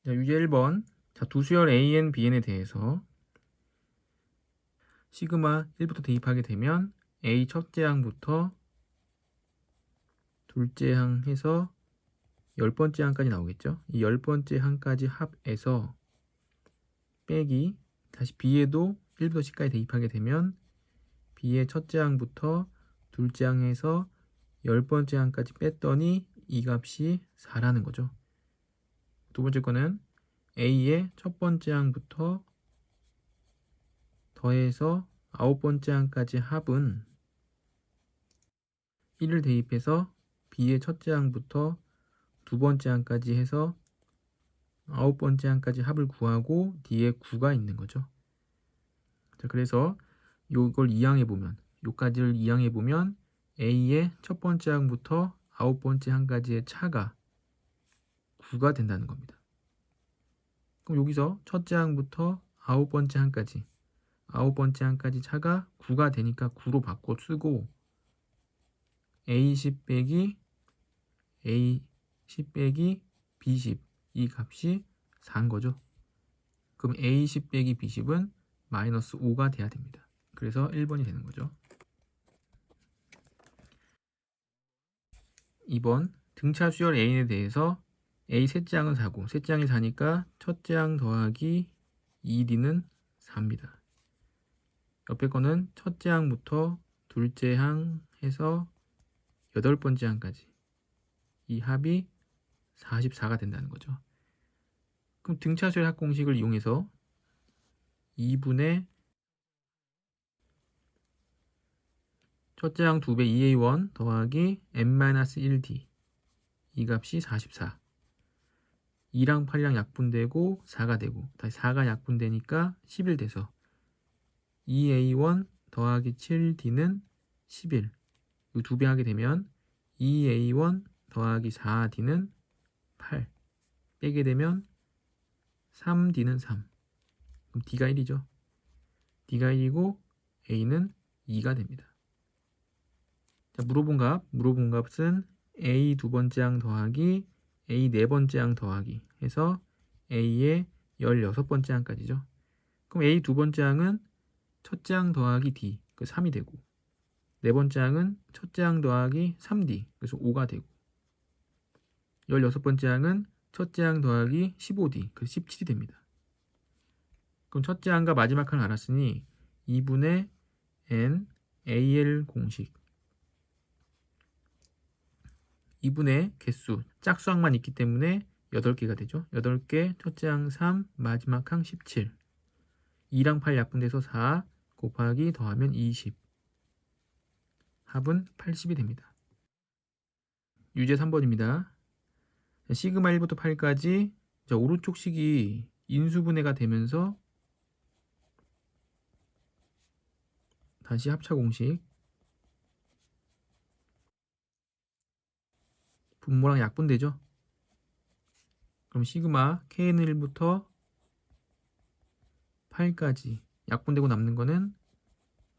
자, 유제 1번. 자, 두 수열 AN, BN에 대해서 시그마 1부터 대입하게 되면 A 첫째 항부터 둘째 항 해서 10번째 항까지 나오겠죠. 이 10번째 항까지 합해서 빼기 다시 B에도 1부터 10까지 대입하게 되면 B의 첫째 항부터 둘째 항에서 10번째 항까지 뺐더니 이 값이 4라는 거죠. 두 번째 거는 A의 첫 번째 항부터 더해서 9번째 항까지 합은 1을 대입해서 B의 첫째 항부터 두 번째 항까지 해서 9번째 항까지 합을 구하고 뒤에 9가 있는 거죠. 자, 그래서 요걸 이항해 보면, 요까지를 이항해 보면 A의 첫 번째 항부터 9번째 항까지의 차가 9가 된다는 겁니다. 그럼 여기서 첫째 항부터 9번째 항까지 차가 9가 되니까 9로 바꿔 쓰고 A10 빼기 B10 이 값이 4인 거죠. 그럼 A10 빼기 B10은 마이너스 5가 돼야 됩니다. 그래서 1번이 되는 거죠. 2번 등차 수열 A에 대해서 A 셋째 항은 4고 셋째 항이 4니까 첫째 항 더하기 2D는 4입니다. 옆에 거는 첫째 항부터 둘째 항 해서 8번째 항까지 이 합이 44가 된다는 거죠. 그럼 등차 수열 합공식을 이용해서 2분의 첫째 항 2배 2A1 더하기 n-1D 이 값이 44. 2랑 8이랑 약분되고 4가 되고 다시 4가 약분되니까 11 돼서 2A1 더하기 7D는 11. 이 2배 하게 되면 2A1 더하기 4D는 8. 빼게 되면 3D는 3. 그럼 D가 1이죠. D가 1이고 A는 2가 됩니다. 자, 물어본 값은 A 두 번째 항 더하기 A 네 번째 항 더하기 해서 A의 16번째 항까지죠. 그럼 A 두 번째 항은 첫째 항 더하기 D, 그 3이 되고 네 번째 항은 첫째 항 더하기 3D, 그래서 5가 되고 16번째 항은 첫째 항 더하기 15D, 그래서 17이 됩니다. 그럼 첫째 항과 마지막 항을 알았으니 2분의 N AL 공식 2분의 개수, 짝수항만 있기 때문에 8개가 되죠. 8개, 첫째 항 3, 마지막 항 17. 2랑 8 약분돼서 4 곱하기 더하면 20. 합은 80이 됩니다. 유제 3번입니다. 시그마 1부터 8까지 오른쪽 식이 인수분해가 되면서 다시 합차 공식 분모랑 약분되죠. 그럼 시그마 Kn1부터 8까지 약분되고 남는 거는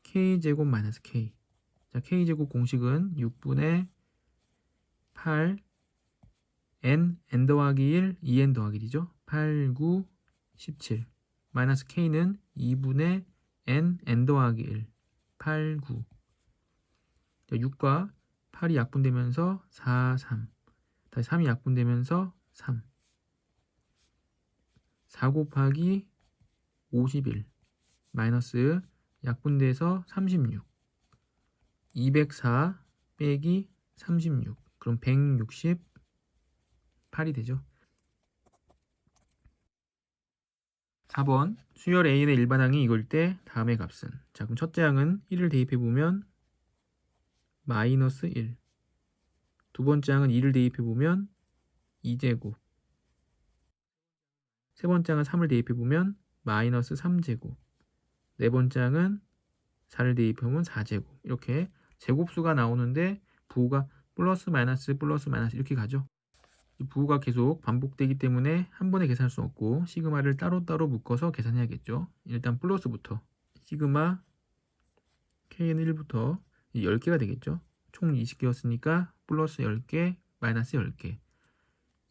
K제곱 마이너스 K. 자, K제곱 공식은 6분의 8 N 더하기 1, 2N 더하기 1이죠. 8, 9, 17. 마이너스 K는 2분의 N 더하기 1, 8, 9. 자, 6과 8이 약분되면서 4, 3. 다시 3이 약분되면서 3. 4 곱하기 51. 마이너스 약분돼서 36. 204 빼기 36. 그럼 168이 되죠. 4번 수열 A의 일반항이 이걸 때 다음의 값은, 자, 그럼 첫째 항은 1을 대입해보면 마이너스 1. 두 번째 항은 2를 대입해보면 2제곱. 세 번째 항은 3을 대입해보면 마이너스 3제곱. 네 번째 항은 4를 대입해보면 4제곱. 이렇게 제곱수가 나오는데 부호가 플러스 마이너스 이렇게 가죠. 이 부호가 계속 반복되기 때문에 한 번에 계산할 수 없고 시그마를 따로따로 묶어서 계산해야겠죠. 일단 플러스부터 시그마 Kn1부터 10개가 되겠죠. 총 20개였으니까 플러스 10개 마이너스 10개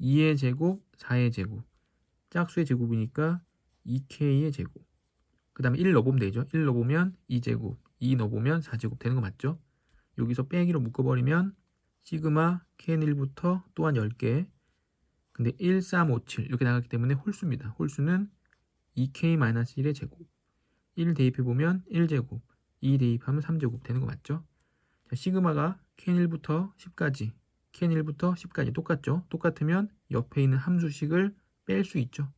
2의 제곱 4의 제곱. 짝수의 제곱이니까 2K의 제곱. 그 다음에 1 넣어보면 되죠. 1 넣어보면 2제곱, 2 넣어보면 4제곱 되는 거 맞죠? 여기서 빼기로 묶어버리면 시그마 KN1부터 또한 10개. 근데 1, 3, 5, 7 이렇게 나갔기 때문에 홀수입니다. 홀수는 2K-1의 제곱. 1 대입해보면 1제곱, 2 대입하면 3제곱 되는 거 맞죠? 자, 시그마가 KN1부터 10까지, KN1부터 10까지 똑같죠? 똑같으면 옆에 있는 함수식을 뺄 수 있죠.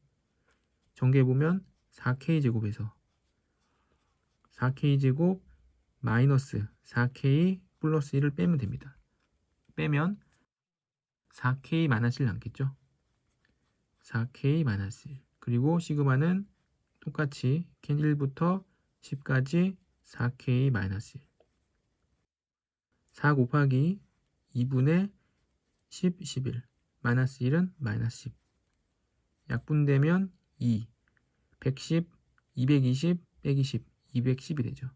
전개해보면 4K제곱에서 4K제곱 마이너스 4K 플러스 1을 빼면 됩니다. 빼면 4K-1 남겠죠? 4K-1. 그리고 시그마는 똑같이 KN1부터 10까지 4K-1. 4 곱하기 2분의 10, 11. 마이너스 1은 마이너스 10. 약분되면 2. 110, 220, 120, 210이 되죠.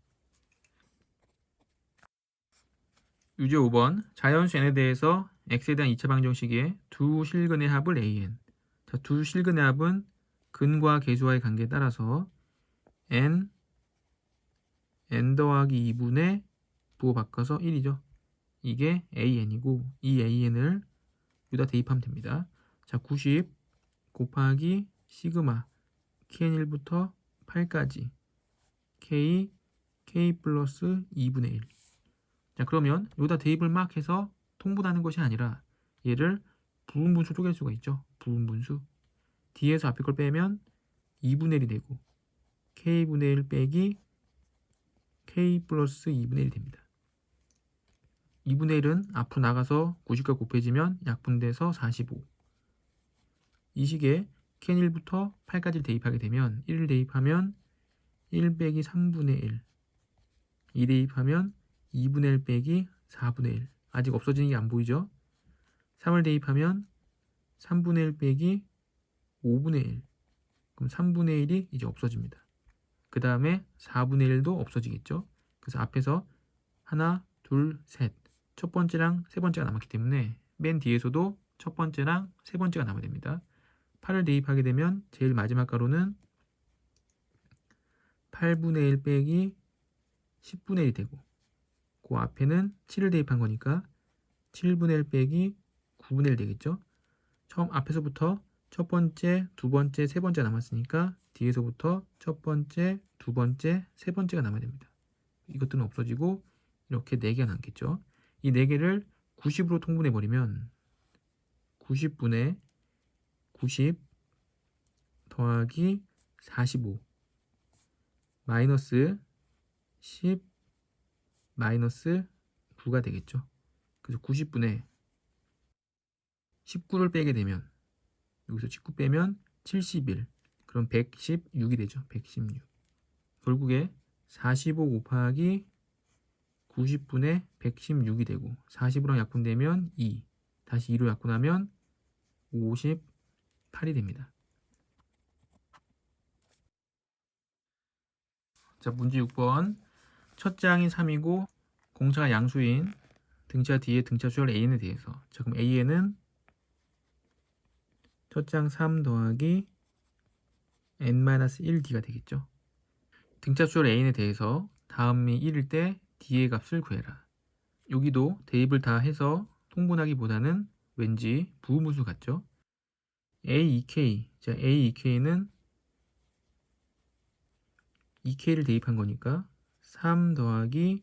유제 5번. 자연수 n에 대해서 x에 대한 2차 방정식의 두 실근의 합을 an. 자, 두 실근의 합은 근과 계수와의 관계에 따라서 n 더하기 2분의 부호 바꿔서 1이죠. 이게 an이고 이 an을 여기다 대입하면 됩니다. 자, 90 곱하기 시그마 kn1부터 8까지 k 플러스 2분의 1. 자, 그러면 여기다 대입을 막 해서 통분하는 것이 아니라 얘를 부분분수 쪼갤 수가 있죠. 부분분수. 뒤에서 앞에 걸 빼면 2분의 1이 되고 k분의 1 빼기 k 플러스 2분의 1이 됩니다. 2분의 1은 앞으로 나가서 90과 곱해지면 약분돼서 45. 이 식에 KN1부터 8까지 대입하게 되면 1을 대입하면 1 빼기 3분의 1. 2 대입하면 2분의 1 빼기 4분의 1. 아직 없어지는 게 안 보이죠? 3을 대입하면 3분의 1 빼기 5분의 1. 그럼 3분의 1이 이제 없어집니다. 그 다음에 4분의 1도 없어지겠죠? 그래서 앞에서 하나, 둘, 셋. 첫 번째랑 세 번째가 남았기 때문에 맨 뒤에서도 첫 번째랑 세 번째가 남아야 됩니다. 8을 대입하게 되면 제일 마지막 가로는 8분의 1 빼기 10분의 1이 되고 그 앞에는 7을 대입한 거니까 7분의 1 빼기 9분의 1 되겠죠. 처음 앞에서부터 첫 번째, 두 번째, 세 번째가 남았으니까 뒤에서부터 첫 번째, 두 번째, 세 번째가 남아야 됩니다. 이것들은 없어지고 이렇게 4개가 남겠죠. 이 4개를 90으로 통분해 버리면 90분의 90 더하기 45 마이너스 10 마이너스 9가 되겠죠. 그래서 90분의 19를 빼게 되면 여기서 19 빼면 71. 그럼 116이 되죠. 116. 결국에 45 곱하기 90분의 116이 되고 40으로 약분되면 2. 다시 2로 약분하면 58이 됩니다. 자, 문제 6번. 첫째 항이 3이고 공차가 양수인 등차 뒤에 등차 수열 an에 대해서. 자, 그럼 an은 첫째 항 3 더하기 n-1d가 되겠죠. 등차 수열 an에 대해서 다음이 1일 때 d의 값을 구해라. 여기도 대입을 다 해서 통분하기보다는 왠지 부분분수 같죠. a, 2k. 자, a, 2k는 2k를 대입한 거니까 3 더하기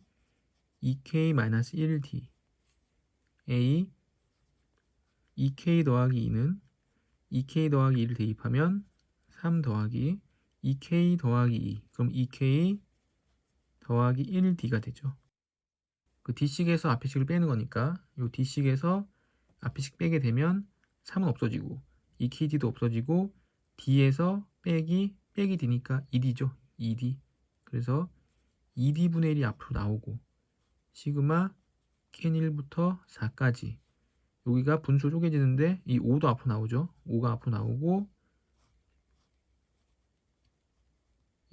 2k-1d a 2k 더하기 2는 2k 더하기 2를 대입하면 3 더하기 2k 더하기 2. 그럼 2k 더하기 1d가 되죠. 그 뒷식에서 앞에식을 빼는 거니까 이 뒷식에서 앞에식 빼게 되면 3은 없어지고 2kd도 없어지고 d에서 빼기 d니까 2d죠. 2d. 그래서 2d분의 1이 앞으로 나오고 시그마 ken1부터 4까지 여기가 분수 쪼개지는데 이 5도 앞으로 나오죠. 5가 앞으로 나오고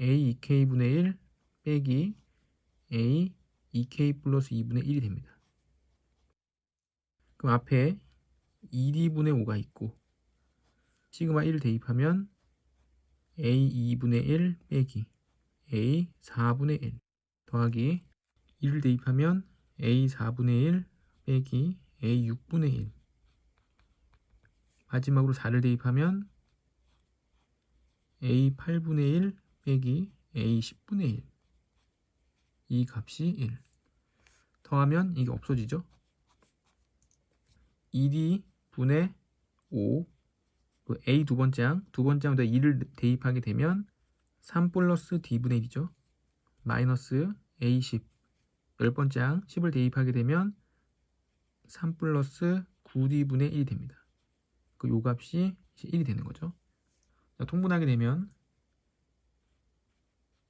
a 2k분의 1 빼기 a 2k 플러스 2분의 1이 됩니다. 그럼 앞에 2d분의 5가 있고 시그마 1을 대입하면 a 2분의 1 빼기 a 4분의 1 더하기 1을 대입하면 a 4분의 1 빼기 a 6분의 1 마지막으로 4를 대입하면 a 8분의 1 빼기 a 10분의 1 이 값이 1 더하면 이게 없어지죠. 2d 분의 5 a 두 번째 항에다 2를 대입하게 되면 3 플러스 d분의 1이죠. 마이너스 a 10 10번째 항 10을 대입하게 되면 3 플러스 9d분의 1이 됩니다. 요 값이 1이 되는 거죠. 자, 통분하게 되면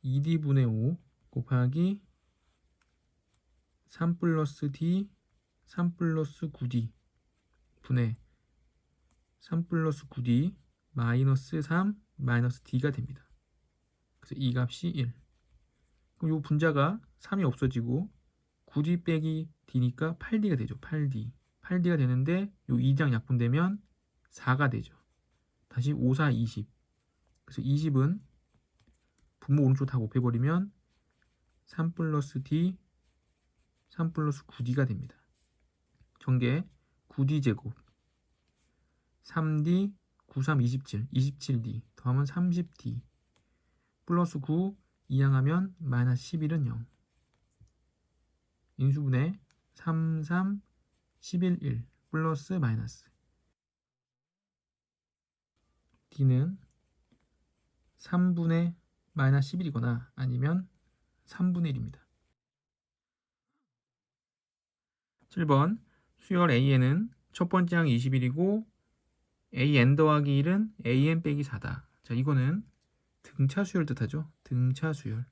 2d분의 5 곱하기 3 플러스 d 3 플러스 9d 분의 3 플러스 9d 마이너스 3 마이너스 d가 됩니다. 그래서 이 값이 1. 그럼 이 분자가 3이 없어지고 9d 빼기 d니까 8d가 되죠. 8d. 8d가 되는데 이 2장 약분되면 4가 되죠. 다시 5, 4, 20. 그래서 20은 분모 오른쪽 다 곱해버리면 3 플러스 d 3 플러스 9d가 됩니다. 전개 9d 제곱 3d 9, 3, 27 27d 더하면 30d 플러스 9 이항하면 마이너스 11은 0 인수분해 3, 3, 11, 1 플러스 마이너스 d는 3분의 마이너스 11이거나 아니면 3분의 1입니다. 7번 수열 AN은 첫 번째 항 21이고 AN 더하기 1은 AN 빼기 4다. 자, 이거는 등차 수열 뜻하죠. 등차 수열.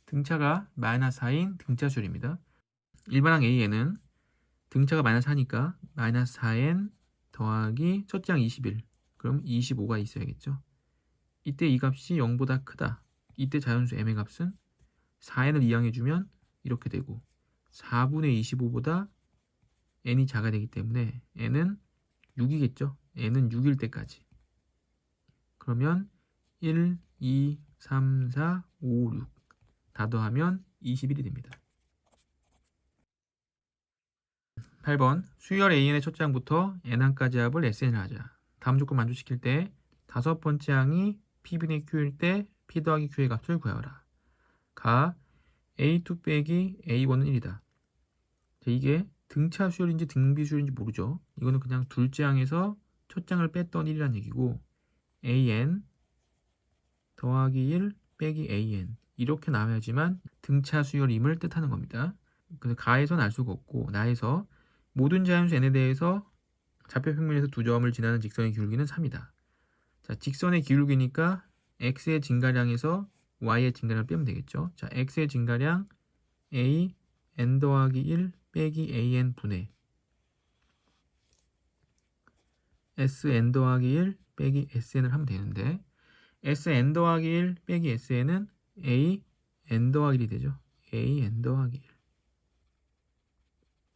등차가 마이너스 4인 등차 수열입니다. 일반항 AN은 등차가 마이너스 4니까 마이너스 4n 더하기 첫째 항 21. 그럼 25가 있어야겠죠. 이때 이 값이 0보다 크다. 이때 자연수 m의 값은 4n을 이항해주면 이렇게 되고 4분의 25보다 n이 작아야 되기 때문에 n은 6이겠죠. n은 6일 때까지. 그러면 1, 2, 3, 4, 5, 6 다 더하면 21이 됩니다. 8번 수열 AN의 첫째 항부터 n항까지 합을 SN을 하자. 다음 조건 만족시킬 때 다섯 번째 항이 P분의 Q일 때 P 더하기 Q의 값을 구하라. 가 A2 빼기 A1은 1이다. 이게 등차 수열인지 등비 수열인지 모르죠. 이거는 그냥 둘째 항에서 첫째 항을 뺐던 1이라는 얘기고 AN 더하기 1 빼기 AN 이렇게 나와야지만 등차 수열임을 뜻하는 겁니다. 그래서 가에서는 알 수가 없고 나에서 모든 자연수 n에 대해서 좌표 평면에서 두 점을 지나는 직선의 기울기는 3이다. 자, 직선의 기울기니까 x의 증가량에서 y의 증가량을 빼면 되겠죠. 자, x의 증가량 a n 더하기 1 빼기 an 분의 sn 더하기 1 빼기 sn을 하면 되는데 sn 더하기 1 빼기 sn은 a n 더하기 1이 되죠. a n 더하기 1.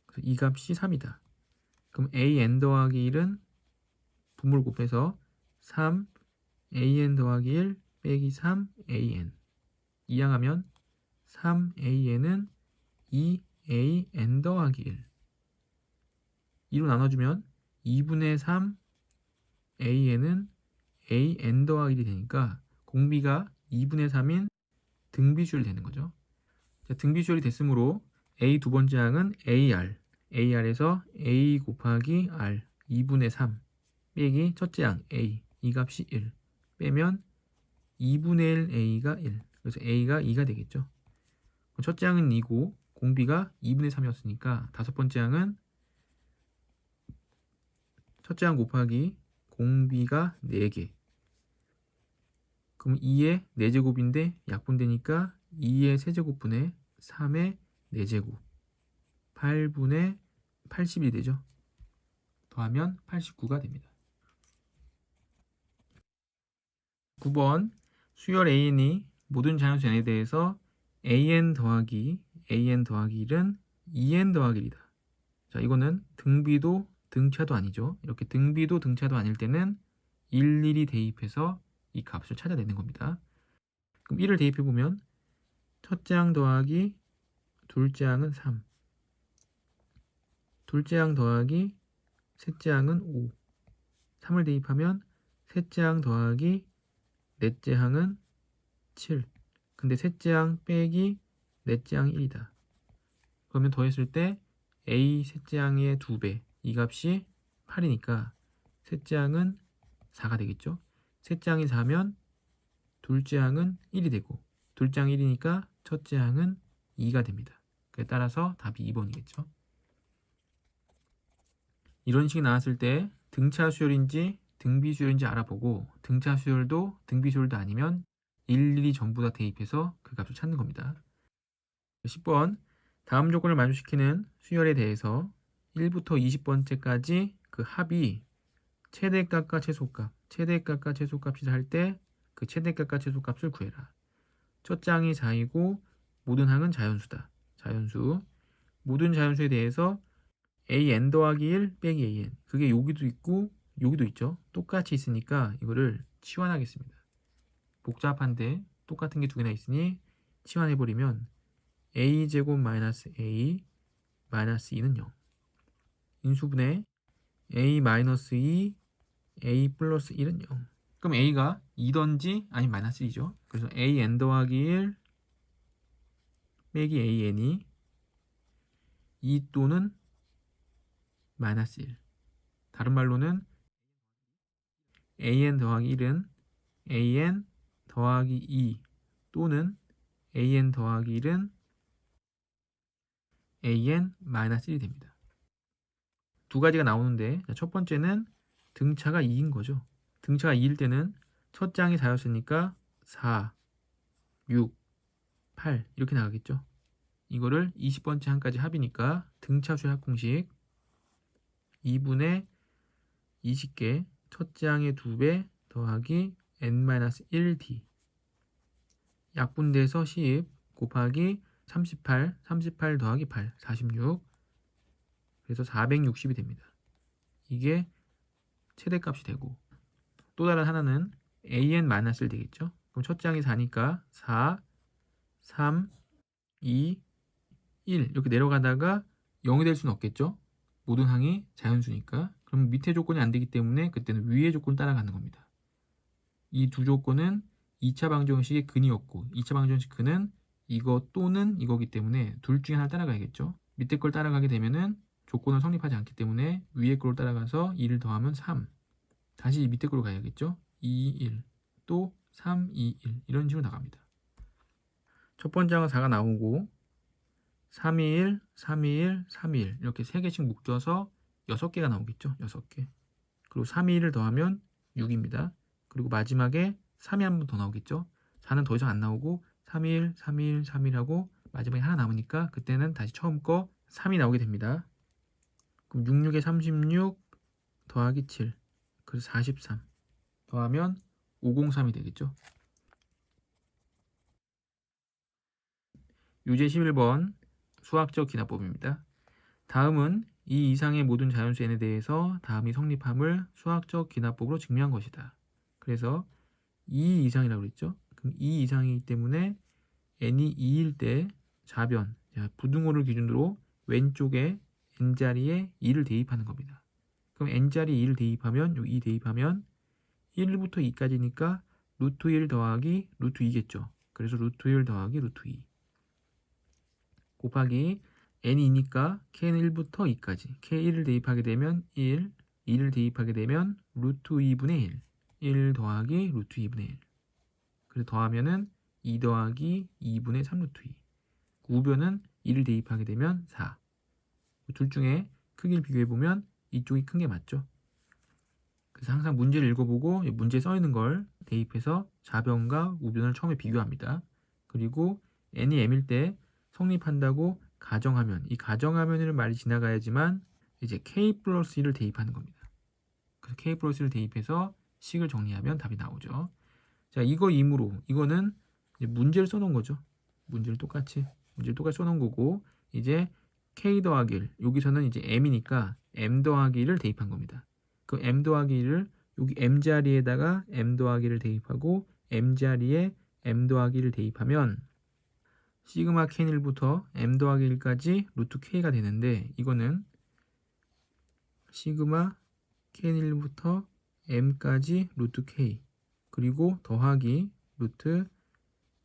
그래서 이 값이 3이다. 그럼 a n 더하기 1은 분모를 곱해서 3 a n 더하기 1 빼기 3 a n 이항하면 3 a n은 2 a n 더하기 1 2로 나눠주면 2분의 3 a n은 a n 더하기 1이 되니까 공비가 2분의 3인 등비수열이 되는 거죠. 자, 등비수열이 됐으므로 a 두 번째 항은 AR에서 a 곱하기 r 2분의 3 빼기 첫째 항 a 이 값이 1 빼면 2분의 1 a가 1 그래서 a가 2가 되겠죠. 첫째 항은 2고 공비가 2분의 3이었으니까 다섯 번째 항은 첫째 항 곱하기 공비가 4개 그럼 2의 4제곱인데 약분되니까 2의 세제곱분의 3의 4제곱 8분의 80이 되죠. 더하면 89가 됩니다. 9번 수열 AN이 모든 자연수 n에 대해서 AN 더하기 1은 2N 더하기 1이다. 자, 이거는 등비도 등차도 아니죠. 이렇게 등비도 등차도 아닐 때는 일일이 대입해서 이 값을 찾아내는 겁니다. 그럼 1을 대입해보면 첫째 항 더하기 둘째 항은 3, 둘째 항 더하기 셋째 항은 5, 3을 대입하면 셋째 항 더하기 넷째 항은 7. 근데 셋째 항 빼기 넷째 항이 1이다. 그러면 더했을 때 a 셋째 항의 2배, 이 값이 8이니까 셋째 항은 4가 되겠죠. 셋째 항이 4면 둘째 항은 1이 되고, 둘째 항 1이니까 첫째 항은 2가 됩니다. 그에 따라서 답이 2번이겠죠. 이런 식이 나왔을 때 등차 수열인지 등비 수열인지 알아보고, 등차 수열도 등비 수열도 아니면 일일이 전부 다 대입해서 그 값을 찾는 겁니다. 10번, 다음 조건을 만족시키는 수열에 대해서 1부터 20번째까지 그 합이 최대값과 최소값, 최대값과 최소값이 할 때 그 최대값과 최소값을 구해라. 첫째 항이 4이고 모든 항은 자연수다. 자연수. 모든 자연수에 대해서 an 더하기 1 빼기 an, 그게 여기도 있고 여기도 있죠. 똑같이 있으니까 이거를 치환하겠습니다. 복잡한데 똑같은 게 두 개나 있으니 치환해버리면 a제곱 마이너스 a 마이너스 2는 0. 인수분해 a 마이너스 2 a 플러스 1은 0. 그럼 a가 2던지 아니면 마이너스 1이죠. 그래서 an 더하기 1 빼기 an이 2 또는 마이너스 1. 다른 말로는 an 더하기 1은 an 더하기 2 또는 an 더하기 1은 an 마이너스 1이 됩니다. 두 가지가 나오는데, 첫 번째는 등차가 2인 거죠. 등차가 2일 때는 첫째 항이 4였으니까 4, 6, 8 이렇게 나가겠죠. 이거를 20번째 항까지 합이니까 등차수의 합공식 2분의 20개 첫째 항의 2배 더하기 n-1d 약분돼서 10 곱하기 38 더하기 8, 46. 그래서 460이 됩니다. 이게 최대값이 되고, 또 다른 하나는 an-1 되겠죠. 그럼 첫째 항이 4니까 4, 3, 2, 1 이렇게 내려가다가 0이 될 수는 없겠죠. 모든 항이 자연수니까. 그럼 밑에 조건이 안 되기 때문에 그때는 위의 조건을 따라가는 겁니다. 이 두 조건은 2차 방정식의 근이었고, 2차 방정식 근은 이거 또는 이거기 때문에 둘 중에 하나를 따라가야겠죠. 밑에 걸 따라가게 되면은 조건은 성립하지 않기 때문에 위에 걸 따라가서 2를 더하면 3. 다시 밑에 걸로 가야겠죠. 2, 1, 또 3, 2, 1 이런 식으로 나갑니다. 첫 번째 항은 4가 나오고 3, 2, 1, 3, 2, 1, 3, 2, 1 이렇게 3개씩 묶여서 6개가 나오겠죠. 6개. 그리고 3, 2, 1을 더하면 6입니다. 그리고 마지막에 3이 한 번 더 나오겠죠. 4는 더 이상 안 나오고 3, 2, 1, 3, 2, 1, 3, 1 하고 마지막에 하나 남으니까 그때는 다시 처음 거 3이 나오게 됩니다. 그럼 6, 6에 36 더하기 7 그래서 43 더하면 503이 되겠죠. 유제 11번 수학적 기납법입니다. 다음은 이 이상의 모든 자연수 n에 대해서 다음이 성립함을 수학적 기납법으로 증명한 것이다. 그래서 2 이상이라고 그랬죠. 그럼 2 이상이기 때문에 n이 2일 때 좌변, 부등호를 기준으로 왼쪽에 n자리에 2를 대입하는 겁니다. 그럼 n자리에 2를 대입하면, 요 2 대입하면 1부터 2까지니까 루트 1 더하기 루트 2겠죠. 그래서 루트 1 더하기 루트 2 곱하기 n이니까 k는 1부터 2까지 k1을 대입하게 되면 1, 2를 대입하게 되면 루트 2분의 1, 1 더하기 루트 2분의 1. 그래서 더하면은 2 더하기 2분의 3 루트 2. 우변은 2를 대입하게 되면 4. 둘 중에 크기를 비교해보면 이쪽이 큰 게 맞죠. 그래서 항상 문제를 읽어보고 문제에 써있는 걸 대입해서 좌변과 우변을 처음에 비교합니다. 그리고 n이 m일 때 성립한다고 가정하면, 이 가정하면이라는 말이 지나가야지만 이제 k 플러스 1을 대입하는 겁니다. 그래서 k 플러스 1을 대입해서 식을 정리하면 답이 나오죠. 자, 이거이므로 이거는 이제 문제를 써놓은 거죠. 문제를 똑같이 써놓은 거고, 이제 k 더하기 1 여기서는 이제 m이니까 m 더하기 1을 대입한 겁니다. 그 m 더하기 1을 여기 m 자리에다가 m 더하기를 대입하고 m 자리에 m 더하기를 대입하면 시그마 k1부터 m 더하기 1까지 루트 k가 되는데 이거는 시그마 k1부터 m까지 루트 k 그리고 더하기 루트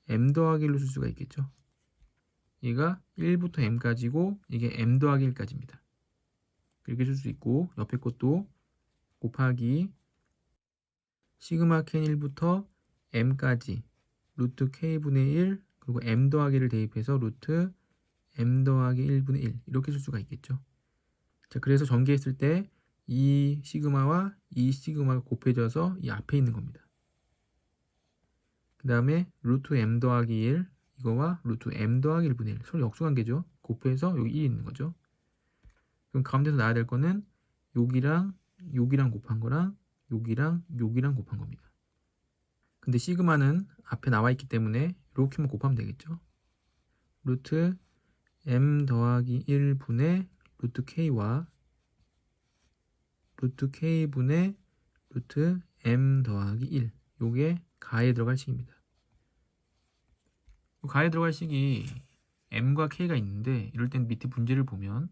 m 더하기 1로 쓸 수가 있겠죠. 얘가 1부터 m까지고 이게 m 더하기 1까지입니다. 이렇게 쓸 수 있고 옆에 것도 곱하기 시그마 k1부터 m까지 루트 k분의 1 그리고 m 더하기를 대입해서 루트 m 더하기 1분의 1 이렇게 쓸 수가 있겠죠. 자, 그래서 전개했을 때 이 시그마와 이 시그마가 곱해져서 이 앞에 있는 겁니다. 그 다음에 루트 m 더하기 1 이거와 루트 m 더하기 1분의 1 서로 역수관계죠. 곱해서 여기 1이 있는 거죠. 그럼 가운데서 나와야 될 거는 여기랑 여기랑 곱한 거랑 여기랑 여기랑 곱한 겁니다. 근데 시그마는 앞에 나와 있기 때문에 이렇게만 곱하면 되겠죠. 루트 m 더하기 1분의 루트 k와 루트 k분의 루트 m 더하기 1 요게 가에 들어갈 식입니다. 가에 들어갈 식이 m과 k가 있는데 이럴 땐 밑에 문제를 보면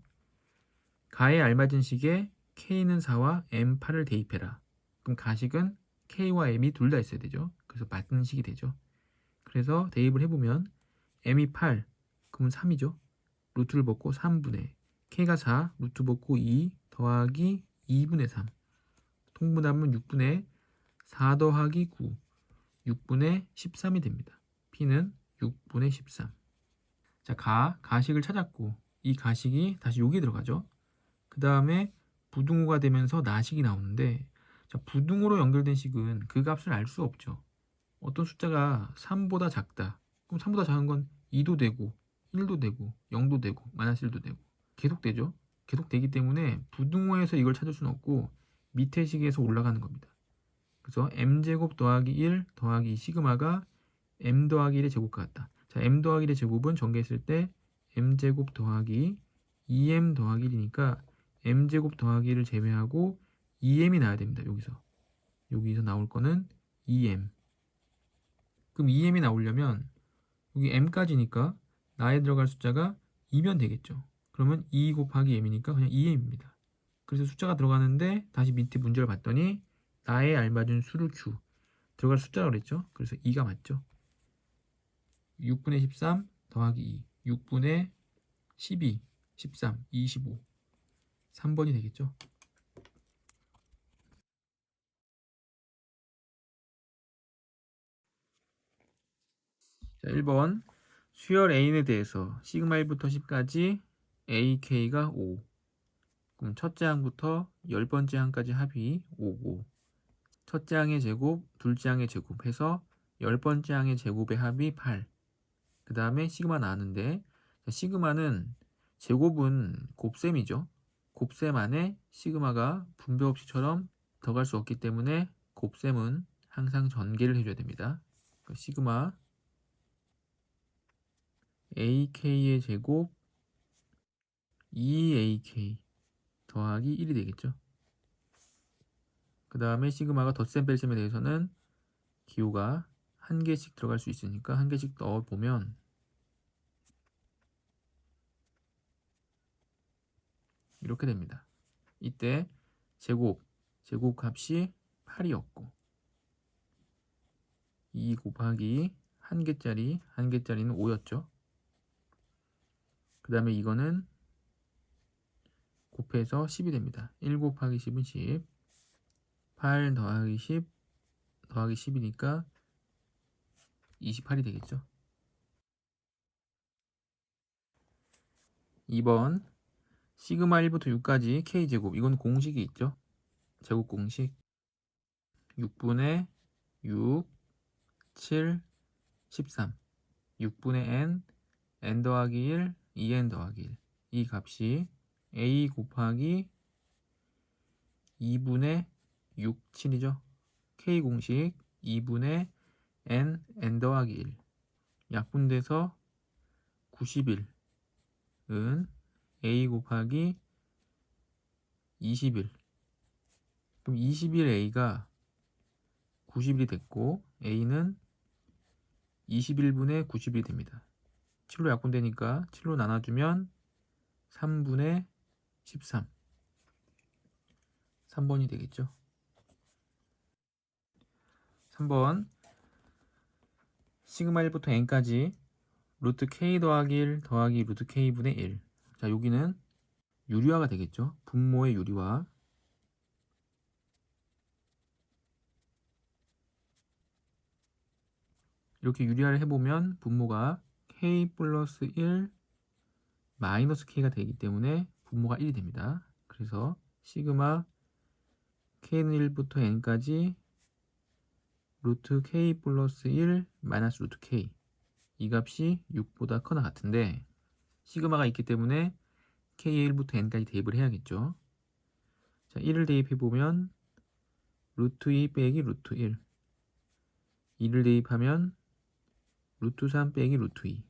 가에 알맞은 식에 k는 4와 m 8을 대입해라. 그럼 가식은 k와 m이 둘 다 있어야 되죠. 그래서 맞는 식이 되죠. 그래서 대입을 해보면 m이 8 그러면 3이죠. 루트를 벗고 3분의 k가 4 루트 벗고 2 더하기 2분의 3 통분하면 6분의 4 더하기 9 6분의 13이 됩니다. p는 6분의 13. 자, 가식을 찾았고 이 가식이 다시 여기에 들어가죠. 그 다음에 부등호가 되면서 나식이 나오는데 자, 부등호로 연결된 식은 그 값을 알 수 없죠. 어떤 숫자가 3보다 작다. 그럼 3보다 작은 건 2도 되고 1도 되고 0도 되고 마이너스 1도 되고 계속 되죠. 계속 되기 때문에 부등호에서 이걸 찾을 수는 없고 밑에 식에서 올라가는 겁니다. 그래서 m제곱 더하기 1 더하기 시그마가 m 더하기 1의 제곱과 같다. 자, m 더하기 1의 제곱은 전개했을 때 m제곱 더하기 2m 더하기 1이니까 m제곱 더하기 1을 제외하고 2m이 나와야 됩니다. 여기서 나올 거는 2m. 그럼 2m이 나오려면 여기 m까지니까 나에 들어갈 숫자가 2면 되겠죠. 그러면 2 곱하기 m이니까 그냥 2m입니다. 그래서 숫자가 들어가는데 다시 밑에 문제를 봤더니 나에 알맞은 수를 q 들어갈 숫자라고 그랬죠. 그래서 2가 맞죠. 6분의 13 더하기 2 6분의 12 13 25 3번이 되겠죠. 자, 1번 수열 A에 대해서 시그마 1부터 10까지 AK가 5 그럼 첫째 항부터 10번째 항까지 합이 5고 첫째 항의 제곱, 둘째 항의 제곱 해서 10번째 항의 제곱의 합이 8 그 다음에 시그마 나왔는데 시그마는 제곱은 곱셈이죠. 곱셈 안에 시그마가 분배법칙처럼 들어갈 수 없기 때문에 곱셈은 항상 전개를 해줘야 됩니다. 시그마 AK의 제곱 2AK 더하기 1이 되겠죠. 그 다음에 시그마가 덧셈 뺄셈에 대해서는 기호가 한 개씩 들어갈 수 있으니까 한 개씩 넣어보면 이렇게 됩니다. 이때 제곱값이 8이었고 2 곱하기 한 개짜리는 5였죠. 그 다음에 이거는 곱해서 10이 됩니다. 1 곱하기 10은 10 8 더하기 10 더하기 10이니까 28이 되겠죠. 2번 시그마 1부터 6까지 K제곱 이건 공식이 있죠. 제곱 공식 6분의 6 7 13 6분의 n 더하기 1 2n 더하기 1 이 값이 a 곱하기 2분의 6 7이죠. K 공식 2분의 n 더하기 1 약분돼서 91은 a 곱하기 21 그럼 21a가 90일이 됐고 A는 21분의 90일이 됩니다. 7로 약분되니까 7로 나눠주면 3분의 13. 3번이 되겠죠. 3번 시그마 1부터 n까지 루트 k 더하기 1 더하기 루트 k분의 1. 자, 여기는 유리화가 되겠죠. 분모의 유리화. 이렇게 유리화를 해보면 분모가 k 플러스 1 마이너스 k가 되기 때문에 분모가 1이 됩니다. 그래서 시그마 k는 1부터 n까지 루트 k 플러스 1 마이너스 루트 k 이 값이 6보다 커나 같은데 시그마가 있기 때문에 k의 1부터 n까지 대입을 해야겠죠. 자, 1을 대입해보면 루트 2 빼기 루트 1 2를 대입하면 루트 3 빼기 루트 2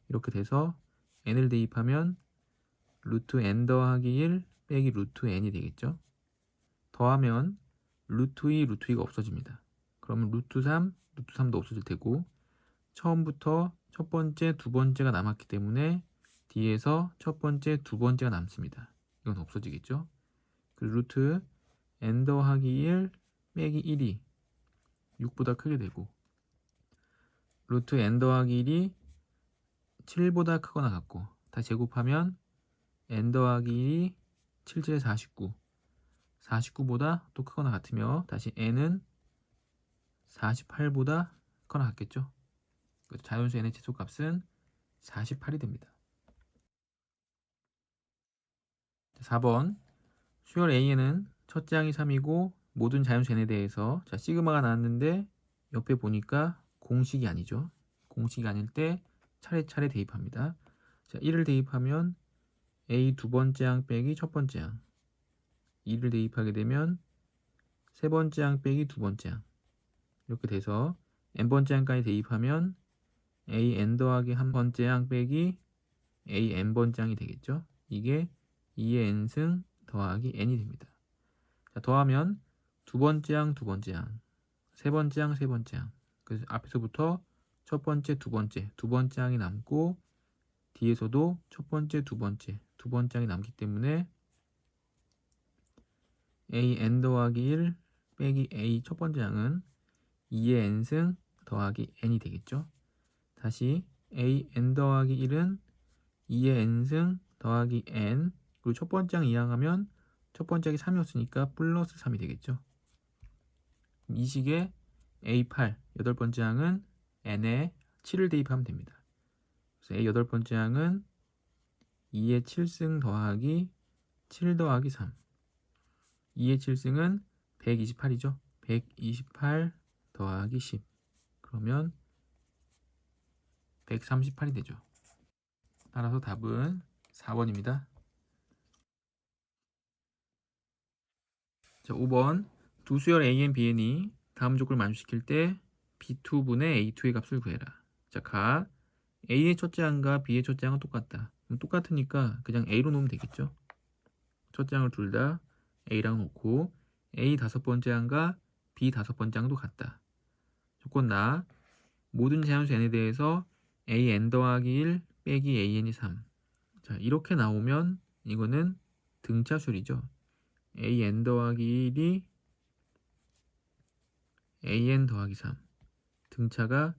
이렇게 돼서 n을 대입하면 루트 n 더하기 1 빼기 루트 n이 되겠죠. 더하면 루트 2, 루트 2가 없어집니다. 그러면 루트 3, 루트 3도 없어질 테고 처음부터 첫 번째, 두 번째가 남았기 때문에 뒤에서 첫 번째, 두 번째가 남습니다. 이건 없어지겠죠. 그리고 루트 n 더하기 1 빼기 1이 6보다 크게 되고 루트 n 더하기 1이 7보다 크거나 같고 다시 제곱하면 n 더하기 1이 7, 7에 49 49보다 또 크거나 같으며 다시 n은 48보다 크거나 같겠죠. 자연수 n의 최소값은 48이 됩니다. 4번 수열 A에는 첫째 항이 3이고 모든 자연수 n에 대해서 자 시그마가 나왔는데 옆에 보니까 공식이 아니죠. 공식이 아닐 때 차례차례 대입합니다. 자 1을 대입하면 A 두 번째 항 빼기 첫 번째 항 2를 대입하게 되면 세 번째 항 빼기 두 번째 항 이렇게 돼서 n번째 항까지 대입하면 an 더하기 한 번째 항 빼기 an번째 항이 되겠죠. 이게 2의 n승 더하기 n이 됩니다. 자, 더하면 두 번째 항, 두 번째 항, 세 번째 항, 세 번째 항. 그래서 앞에서부터 첫 번째, 두 번째 항이 남고 뒤에서도 첫 번째, 두 번째 항이 남기 때문에 an 더하기 1 빼기 a 첫 번째 항은 2의 n승 더하기 n이 되겠죠. 다시 an 더하기 1은 2의 n승 더하기 n 그리고 첫 번째 항 이항하면 첫 번째 항이 3이었으니까 플러스 3이 되겠죠. 이 식의 A8 여덟 번째 항은 n에 7을 대입하면 됩니다. 그래서 A 여덟 번째 항은 2의 7승 더하기 7 더하기 3 2의 7승은 128이죠. 128 더하기 10 그러면 138이 되죠. 따라서 답은 4번입니다. 자, 5번 두 수열 AN, BN이 다음 조건을 만족시킬 때 B2분의 A2의 값을 구해라. 자, 가 A의 첫째 항과 B의 첫째 항은 똑같다. 똑같으니까 그냥 A로 놓으면 되겠죠. 첫째 항을 둘 다 A랑 놓고 A 다섯 번째 항과 B 다섯 번째 항도 같다. 조건 나 모든 자연수 n에 대해서 an 더하기 1 빼기 an이 3. 자, 이렇게 나오면 이거는 등차술이죠. an 더하기 1이 an 더하기 3. 등차가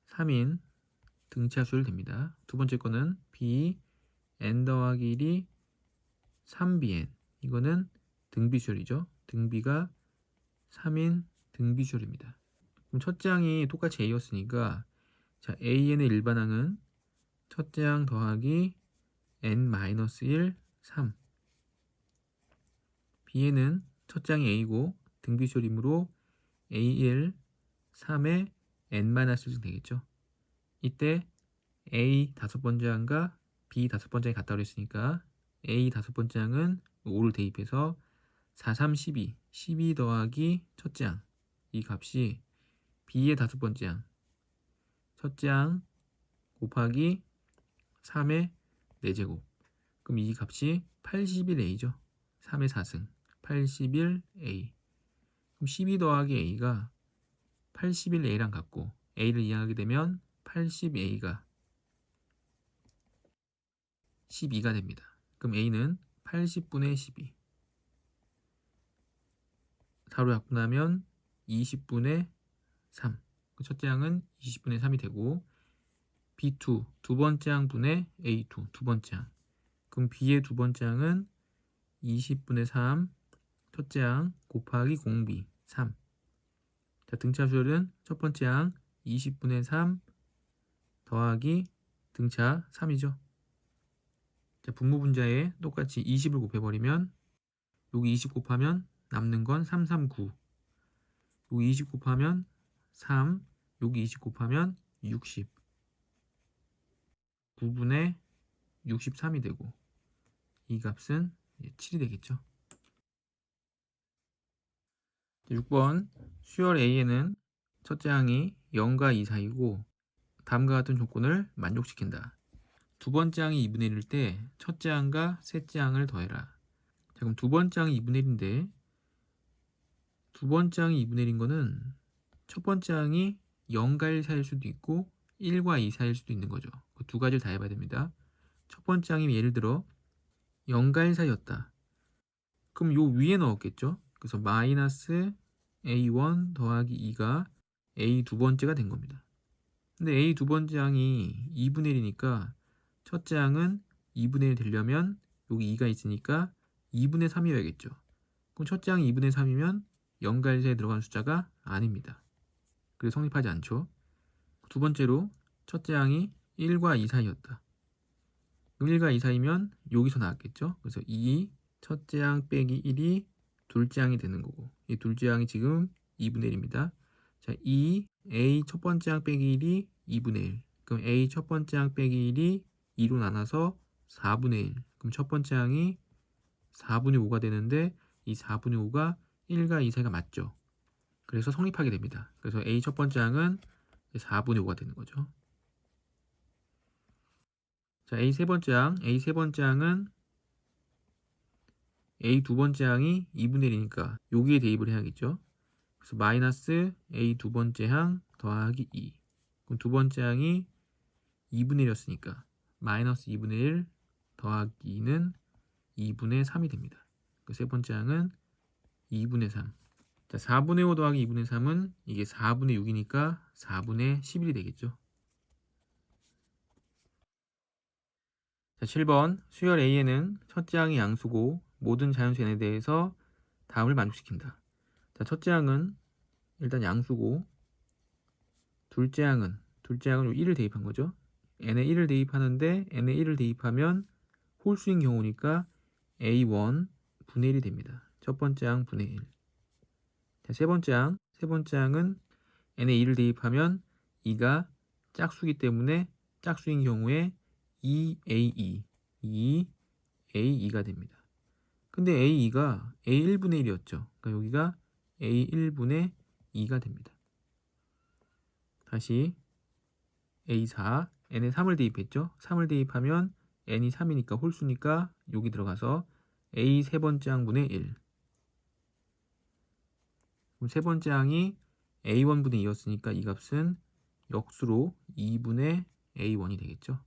3인 등차술 됩니다. 두 번째 거는 b n 더하기 1이 3bn. 이거는 등비술이죠. 등비가 3인 등비술입니다. 그럼 첫째 항이 똑같이 a였으니까 자, an의 일반항은 첫째 항 더하기 n-1 3. bn은 첫째 항이 a고 등비술이므로 a1 3에 n-1씩 되겠죠. 이때 a 다섯 번째 항과 b 다섯 번째 항이 같다고 했으니까 a 다섯 번째 항은 5를 대입해서 4, 3, 12 12 더하기 첫째 항 이 값이 b의 다섯 번째 항 첫째 항 곱하기 3의 4제곱 그럼 이 값이 81a죠. 3의 4승 81a 그럼 12 더하기 a가 81a랑 같고 a를 이항하게 되면 80a가 12가 됩니다. 그럼 a는 80분의 12. 4로 약분하면 20분의 3. 첫째 항은 20분의 3이 되고 B2 두 번째 항분의 A2 두 번째 항. 그럼 B의 두 번째 항은 20분의 3 첫째 항 곱하기 공비 3. 자, 등차 수열은 첫 번째 항 20분의 3 더하기 등차 3이죠. 자, 분모 분자에 똑같이 20을 곱해버리면 여기 20 곱하면 남는 건 339. 여기 20 곱하면 3, 여기 20 곱하면 60. 9분의 63이 되고 이 값은 7이 되겠죠. 6번 수열 A에는 첫째 항이 0과 2 사이고 다음과 같은 조건을 만족시킨다. 두 번째 항이 2분의 1일 때 첫째 항과 셋째 항을 더해라. 자, 그럼 두 번째 항이 2분의 1인데 두 번째 항이 2분의 1인 거는 첫 번째 항이 0과 1 사이일 수도 있고 1과 2 사이일 수도 있는 거죠. 그 두 가지를 다 해봐야 됩니다. 첫 번째 항이 예를 들어 0과 1 사이였다. 그럼 요 위에 넣었겠죠. 그래서 마이너스 A1 더하기 2가 A 두 번째가 된 겁니다. 근데 A 두 번째 항이 2분의 1이니까 첫째 항은 2분의 1 되려면 여기 2가 있으니까 2분의 3이어야겠죠. 그럼 첫째 항이 2분의 3이면 0과 1 사이에 들어가는 숫자가 아닙니다. 그래서 성립하지 않죠. 두 번째로 첫째 항이 1과 2 사이였다. 그럼 1과 2 사이면 여기서 나왔겠죠. 그래서 2 첫째 항 빼기 1이 둘째 항이 되는 거고 이 둘째 항이 지금 2분의 1입니다. 자, 2 A 첫 번째 항 빼기 1이 2분의 1. 그럼 A 첫 번째 항 빼기 1이 2로 나눠서 4분의 1. 그럼 첫 번째 항이 4분의 5가 되는데 이 4분의 5가 1과 2 사이가 맞죠. 그래서 성립하게 됩니다. 그래서 A 첫 번째 항은 4분의 5가 되는 거죠. 자, A 세 번째 항은 A 두 번째 항이 2분의 1이니까 여기에 대입을 해야겠죠. 그래서 마이너스 A 두 번째 항 더하기 2. 그럼 두 번째 항이 2분의 1이었으니까 마이너스 2분의 1 더하기 2는 2분의 3이 됩니다. 그 세 번째 항은 2분의 3. 자, 4분의 5 더하기 2분의 3은 이게 4분의 6이니까 4분의 11이 되겠죠. 자, 7번 수열 A에는 첫째 항이 양수고 모든 자연수 n에 대해서 다음을 만족시킨다. 자, 첫째 항은 일단 양수고 둘째 항은 1을 대입한 거죠. n에 1을 대입하는데 n에 1을 대입하면 홀수인 경우니까 a1 분의 1이 됩니다. 첫 번째 항 분의 1. 자, 세 번째 항은 n에 2를 대입하면 2가 짝수기 때문에 짝수인 경우에 2a2 2a2가 됩니다. 근데 a2가 a1분의 1이었죠. 그러니까 여기가 a1분의 2가 됩니다. 다시 a4 n에 3을 대입했죠. 3을 대입하면 n이 3이니까 홀수니까 여기 들어가서 a 세 번째 항분의 1. 그럼 세 번째 항이 a1분의 2였으니까 이 값은 역수로 2분의 a1이 되겠죠.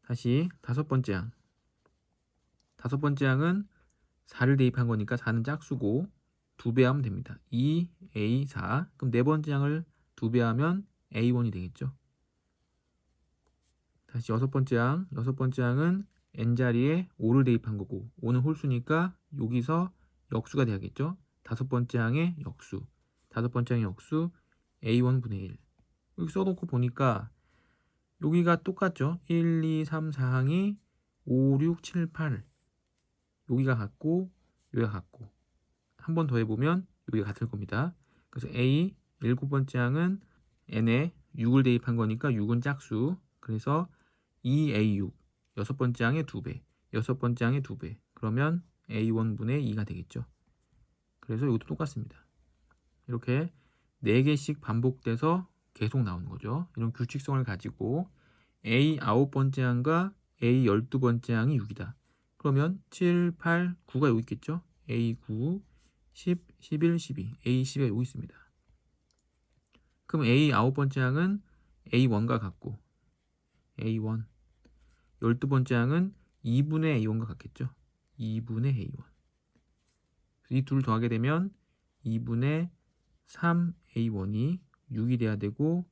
다시 다섯 번째 항은 4를 대입한 거니까 4는 짝수고 2배 하면 됩니다. 2a4. 그럼 네 번째 항을 2배 하면 a1이 되겠죠. 다시 여섯 번째 항은 n자리에 5를 대입한 거고 5는 홀수니까 여기서 역수가 돼야겠죠. 다섯 번째 항의 역수 a1분의 1. 여기 써놓고 보니까 여기가 똑같죠. 1, 2, 3, 4항이 5, 6, 7, 8 여기가 같고 여기가 같고 한 번 더 해보면 여기가 같을 겁니다. 그래서 A 일곱 번째 항은 n에 6을 대입한 거니까 6은 짝수. 그래서 2A6 여섯 번째 항의 2배 여섯 번째 항의 2배 그러면 A1분의 2가 되겠죠. 그래서 이것도 똑같습니다. 이렇게 4개씩 반복돼서 계속 나오는 거죠. 이런 규칙성을 가지고 A 9번째 항과 A 12번째 항이 6이다. 그러면 7, 8, 9가 여기 있겠죠. A9, 10, 11, 12. A, 10가 여기 있습니다. 그럼 A 9번째 항은 A1과 같고 A1. 12번째 항은 2분의 A1과 같겠죠. 2분의 A1. 이 둘 더하게 되면 2분의 3A1이 6이 돼야 되고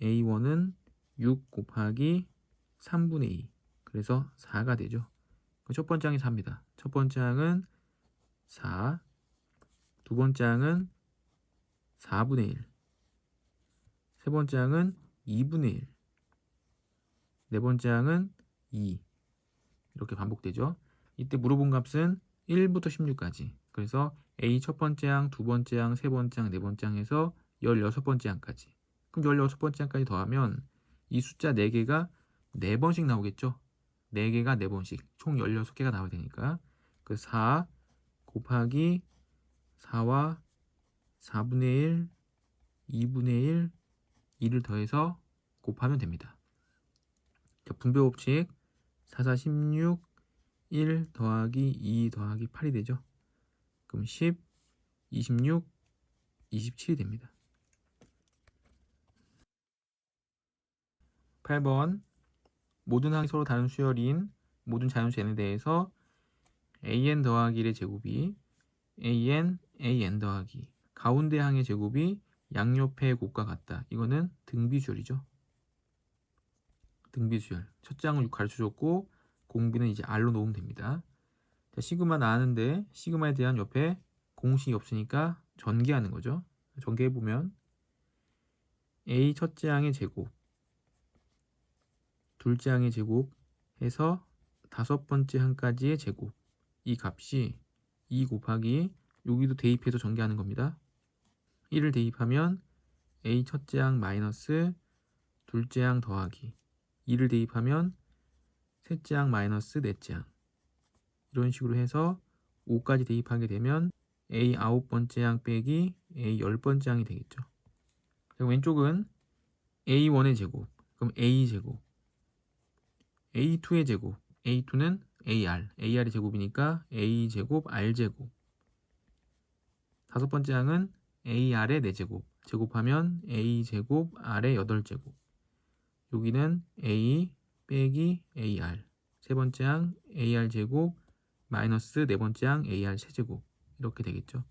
A1은 6 곱하기 3분의 2. 그래서 4가 되죠. 첫 번째 항이 4입니다. 첫 번째 항은 4. 두 번째 항은 4분의 1. 세 번째 항은 2분의 1. 네 번째 항은 2. 이렇게 반복되죠. 이때 물어본 값은 1부터 16까지. 그래서 A 첫 번째 항, 두 번째 항, 세 번째 항, 네 번째 항에서 16번째 항까지. 그럼 16번째 항까지 더하면 이 숫자 4개가 4번씩 나오겠죠. 4개가 4번씩. 총 16개가 나와야 되니까. 그 4 곱하기 4와 4분의 1, 2분의 1, 2를 더해서 곱하면 됩니다. 자, 분배 법칙 4, 4, 16, 1 더하기 2 더하기 8이 되죠. 그럼 10, 26, 27이 됩니다. 8번 모든 항이 서로 다른 수열인 모든 자연수 n에 대해서 an 더하기 1의 제곱이 an 더하기 가운데 항의 제곱이 양옆의 곱과 같다. 이거는 등비수열이죠. 등비수열. 첫째 항은 6 가르쳐줬고 공비는 이제 r로 놓으면 됩니다. 자, 시그마 나왔는데 시그마에 대한 옆에 공식이 없으니까 전개하는 거죠. 전개해보면 A 첫째 항의 제곱, 둘째 항의 제곱 해서 다섯 번째 항까지의 제곱. 이 값이 2 곱하기 여기도 대입해서 전개하는 겁니다. 1을 대입하면 A 첫째 항 마이너스 둘째 항 더하기 2를 대입하면 셋째 항 마이너스 넷째 항 이런 식으로 해서 5까지 대입하게 되면 A 9번째 항 빼기 A 10번째 항이 되겠죠. 그리고 왼쪽은 A1의 제곱, 그럼 A제곱, A2의 제곱, A2는 AR의 제곱이니까 A제곱, R제곱. 다섯 번째 항은 AR의 4제곱, 제곱하면 A제곱, R의 8제곱. 여기는 A 빼기 AR. 세 번째 항 AR제곱, 마이너스 네 번째 항 AR 세제곱. 이렇게 되겠죠.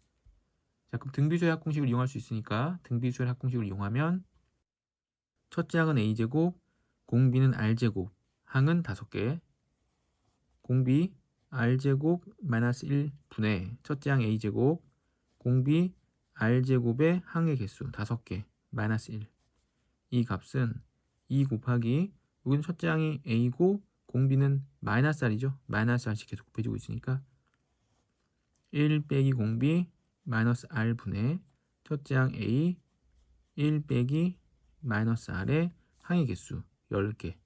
자, 그럼 등비수열 합공식을 이용할 수 있으니까 등비수열 합공식을 이용하면 첫째 항은 A제곱, 공비는 R제곱, 항은 5개. 공비 R제곱 마이너스 1분의 첫째 항 A제곱, 공비 R제곱의 항의 개수 5개, 마이너스 1. 이 값은 2 곱하기, 여기는 첫째 항이 A고 공비는 마이너스 R이죠. 마이너스 R씩 계속 곱해지고 있으니까 1 빼기 공비 마이너스 R분의 첫째 항 A 1 빼기 마이너스 R의 항의 개수 10개.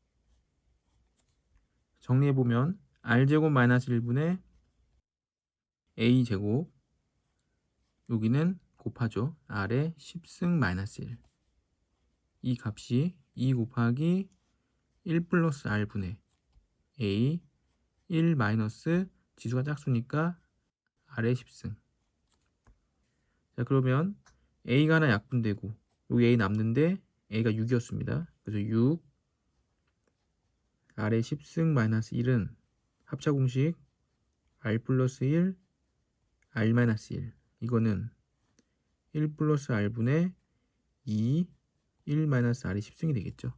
정리해보면 R제곱 마이너스 1분의 A제곱, 여기는 곱하죠. R의 10승 마이너스 1. 이 값이 2 곱하기 1 플러스 R분의 A 1 마이너스 지수가 짝수니까 R의 10승. 자, 그러면 A가 하나 약분되고 여기 A 남는데 A가 6이었습니다. 그래서 6 R의 10승 마이너스 1은 합차 공식 R 플러스 1 R 마이너스 1. 이거는 1 플러스 R분의 2 1 마이너스 R이 10승이 되겠죠.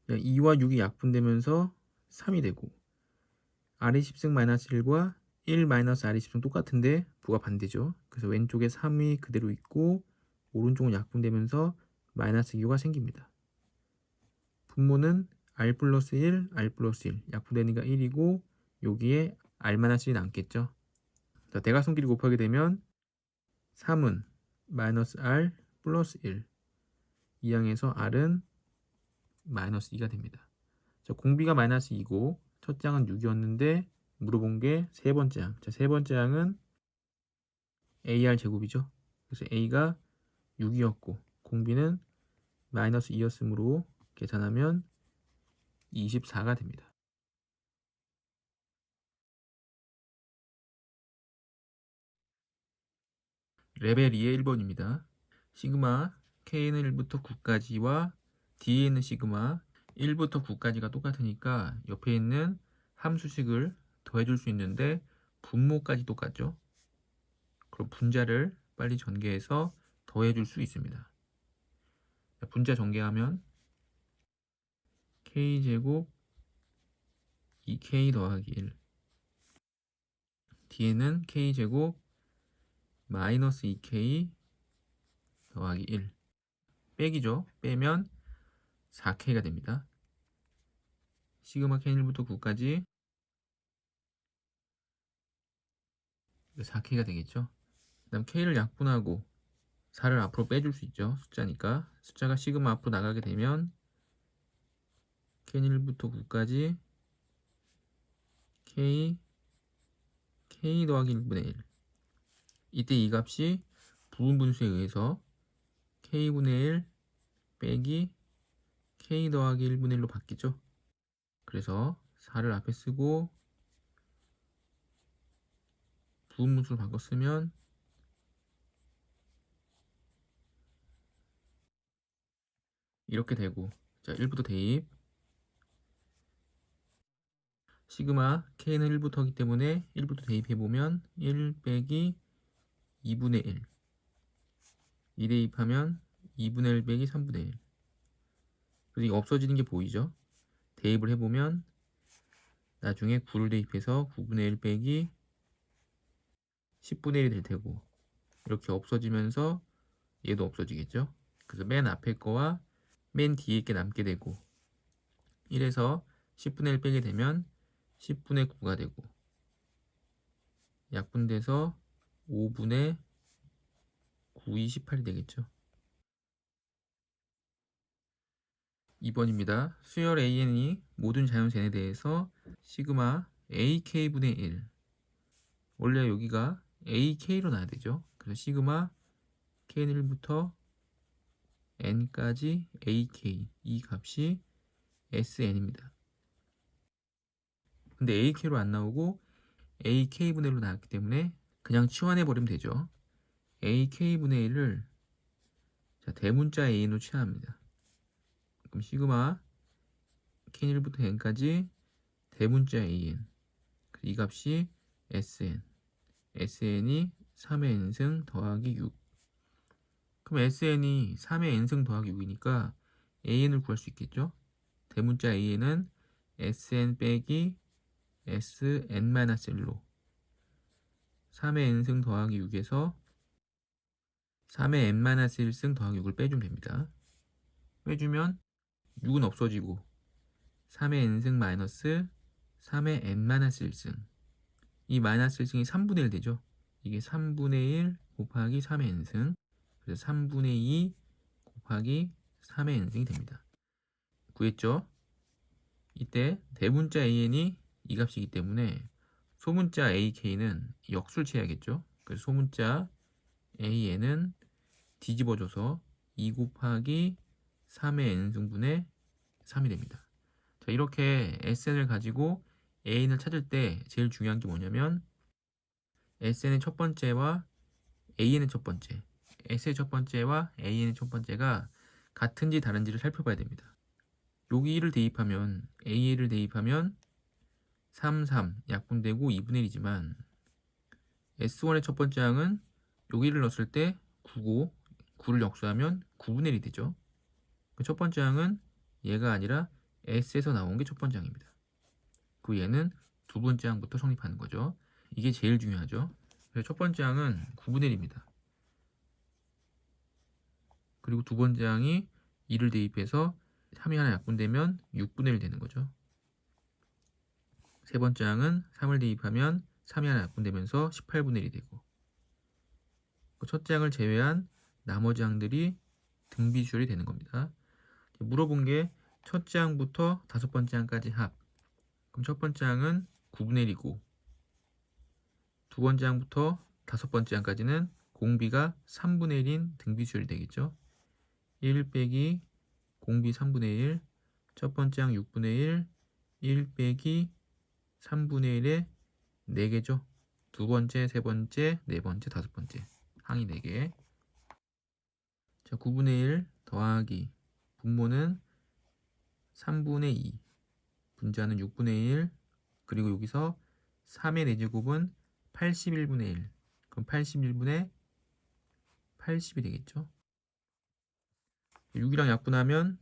2와 6이 약분되면서 3이 되고 R이 10승 마이너스 1과 1 마이너스 R이 10승 똑같은데 부가 반대죠. 그래서 왼쪽에 3이 그대로 있고 오른쪽은 약분되면서 마이너스 2가 생깁니다. 분모는 R 플러스 1, R 플러스 1 약분되니까 1이고 여기에 R 마이너스 1이 남겠죠. 자, 대각선끼리 곱하게 되면 3은 마이너스 R 플러스 1. 이 항에서 R은 마이너스 2가 됩니다. 자, 공비가 마이너스 2고 첫째 항은 6이었는데 물어본 게 세 번째 항. 자, 세 번째 항은 AR 제곱이죠. 그래서 A가 6이었고 공비는 마이너스 2였으므로 계산하면 24가 됩니다. 레벨 2의 1번입니다. 시그마 k는 1부터 9까지와 뒤에 있는 시그마 1부터 9까지가 똑같으니까 옆에 있는 함수식을 더해줄 수 있는데 분모까지 똑같죠. 그럼 분자를 빨리 전개해서 더해줄 수 있습니다. 분자 전개하면 k제곱 2k 더하기 1 뒤에는 k제곱 마이너스 2k 더하기 1 빼기죠. 빼면 4k가 됩니다. 시그마 k1부터 9까지 4k가 되겠죠. 그 다음 k를 약분하고 4를 앞으로 빼줄 수 있죠. 숫자니까. 숫자가 시그마 앞으로 나가게 되면 k1부터 9까지 k 더하기 1분의 1 이때 이 값이 부분분수에 의해서 k분의 1 빼기 k 더하기 1분의 1로 바뀌죠. 그래서 4를 앞에 쓰고 부분분수를 바꿔 쓰면 이렇게 되고, 자 1부터 대입 시그마 k는 1부터이기 때문에 1부터 대입해보면 1 빼기 2분의 1 2 대입하면 2분의 1 빼기 3분의 1 그래서 이게 없어지는 게 보이죠? 대입을 해보면 나중에 9를 대입해서 9분의 1 빼기 10분의 1이 될 테고 이렇게 없어지면서 얘도 없어지겠죠? 그래서 맨 앞에 거와 맨 뒤에 게 남게 되고 1에서 10분의 1 빼게 되면 10분의 9가 되고 약분돼서 5분의 9, 28이 되겠죠. 2번입니다. 수열 AN이 모든 자연세에 대해서 시그마 AK분의 1 원래 여기가 AK로 나야 되죠. 그래서 시그마 K는 1부터 N까지 AK 이 값이 SN입니다. 근데 AK로 안 나오고 AK분의 1로 나왔기 때문에 그냥 치환해 버리면 되죠. AK분의 1을 대문자 AN으로 치환합니다. 그럼 시그마 K는 1부터 N까지 대문자 AN 이 값이 SN SN이 3의 n승 더하기 6 그럼 SN이 3의 n승 더하기 6이니까 AN을 구할 수 있겠죠? 대문자 AN은 SN 빼기 SN-1로 3의 n승 더하기 6에서 3의 n-1승 더하기 6을 빼주면 됩니다. 빼주면 6은 없어지고 3의 n승 마이너스 3의 n-1승 이 마이너스 1승이 3분의 1 되죠. 이게 3분의 1 곱하기 3의 n승 그래서 3분의 2 곱하기 3의 n승이 됩니다. 구했죠? 이때 대문자 AN이 이 값이기 때문에 소문자 AK는 역술치해야겠죠. 그래서 소문자 AN은 뒤집어줘서 2 곱하기 3의 n승분의 3이 됩니다. 자, 이렇게 SN을 가지고 AN을 찾을 때 제일 중요한 게 뭐냐면 SN의 첫 번째와 AN의 첫 번째 S의 첫 번째와 AN의 첫 번째가 같은지 다른지를 살펴봐야 됩니다. 여기 1을 대입하면 AN을 대입하면 3, 3 약분되고 2분의 1이지만 S1의 첫 번째 항은 여기를 넣었을 때 9고 9를 역수하면 9분의 1이 되죠. 첫 번째 항은 얘가 아니라 S에서 나온 게 첫 번째 항입니다. 그 얘는 두 번째 항부터 성립하는 거죠. 이게 제일 중요하죠. 그래서 첫 번째 항은 9분의 1입니다. 그리고 두 번째 항이 2를 대입해서 3이 하나 약분되면 6분의 1 되는 거죠. 세 번째 항은 3을 대입하면 3이 하나 약분되면서 18분의 1이 되고 첫째 항을 제외한 나머지 항들이 등비주얼이 되는 겁니다. 물어본 게 첫째 항부터 다섯 번째 항까지 합. 그럼 첫 번째 항은 9분의 1이고 두 번째 항부터 다섯 번째 항까지는 공비가 3분의 1인 등비주얼이 되겠죠. 1 빼기 공비 3분의 1, 첫 번째 항 6분의 1, 1 빼기 3분의 1의 4개죠. 두 번째, 세 번째, 네 번째, 다섯 번째. 항이 4개. 자, 9분의 1 더하기 분모는 3분의 2, 분자는 6분의 1, 그리고 여기서 3의 4제곱은 81분의 1. 그럼 81분의 80이 되겠죠. 6이랑 약분하면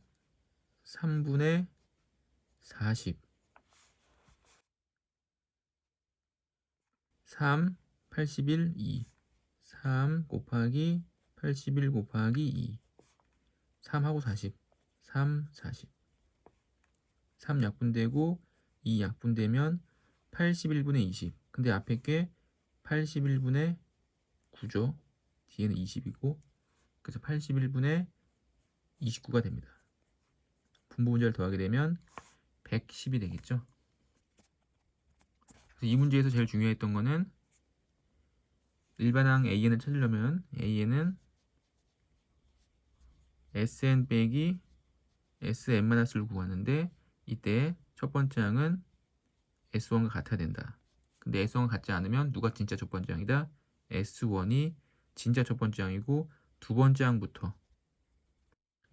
3분의 40. 3, 81, 2. 3 곱하기 81 곱하기 2. 3하고 40. 3, 40. 3 약분되고 2 약분되면 81분의 20. 근데 앞에 게 81분의 9죠. 뒤에는 20이고. 그래서 81분의 29가 됩니다. 분모 분자를 더하게 되면 110이 되겠죠. 그래서 이 문제에서 제일 중요했던 거는 일반항 AN을 찾으려면 AN은 SN 빼기 SN-를 구하는데 이때 첫 번째 항은 S1과 같아야 된다. 근데 S1과 같지 않으면 누가 진짜 첫 번째 항이다? S1이 진짜 첫 번째 항이고 두 번째 항부터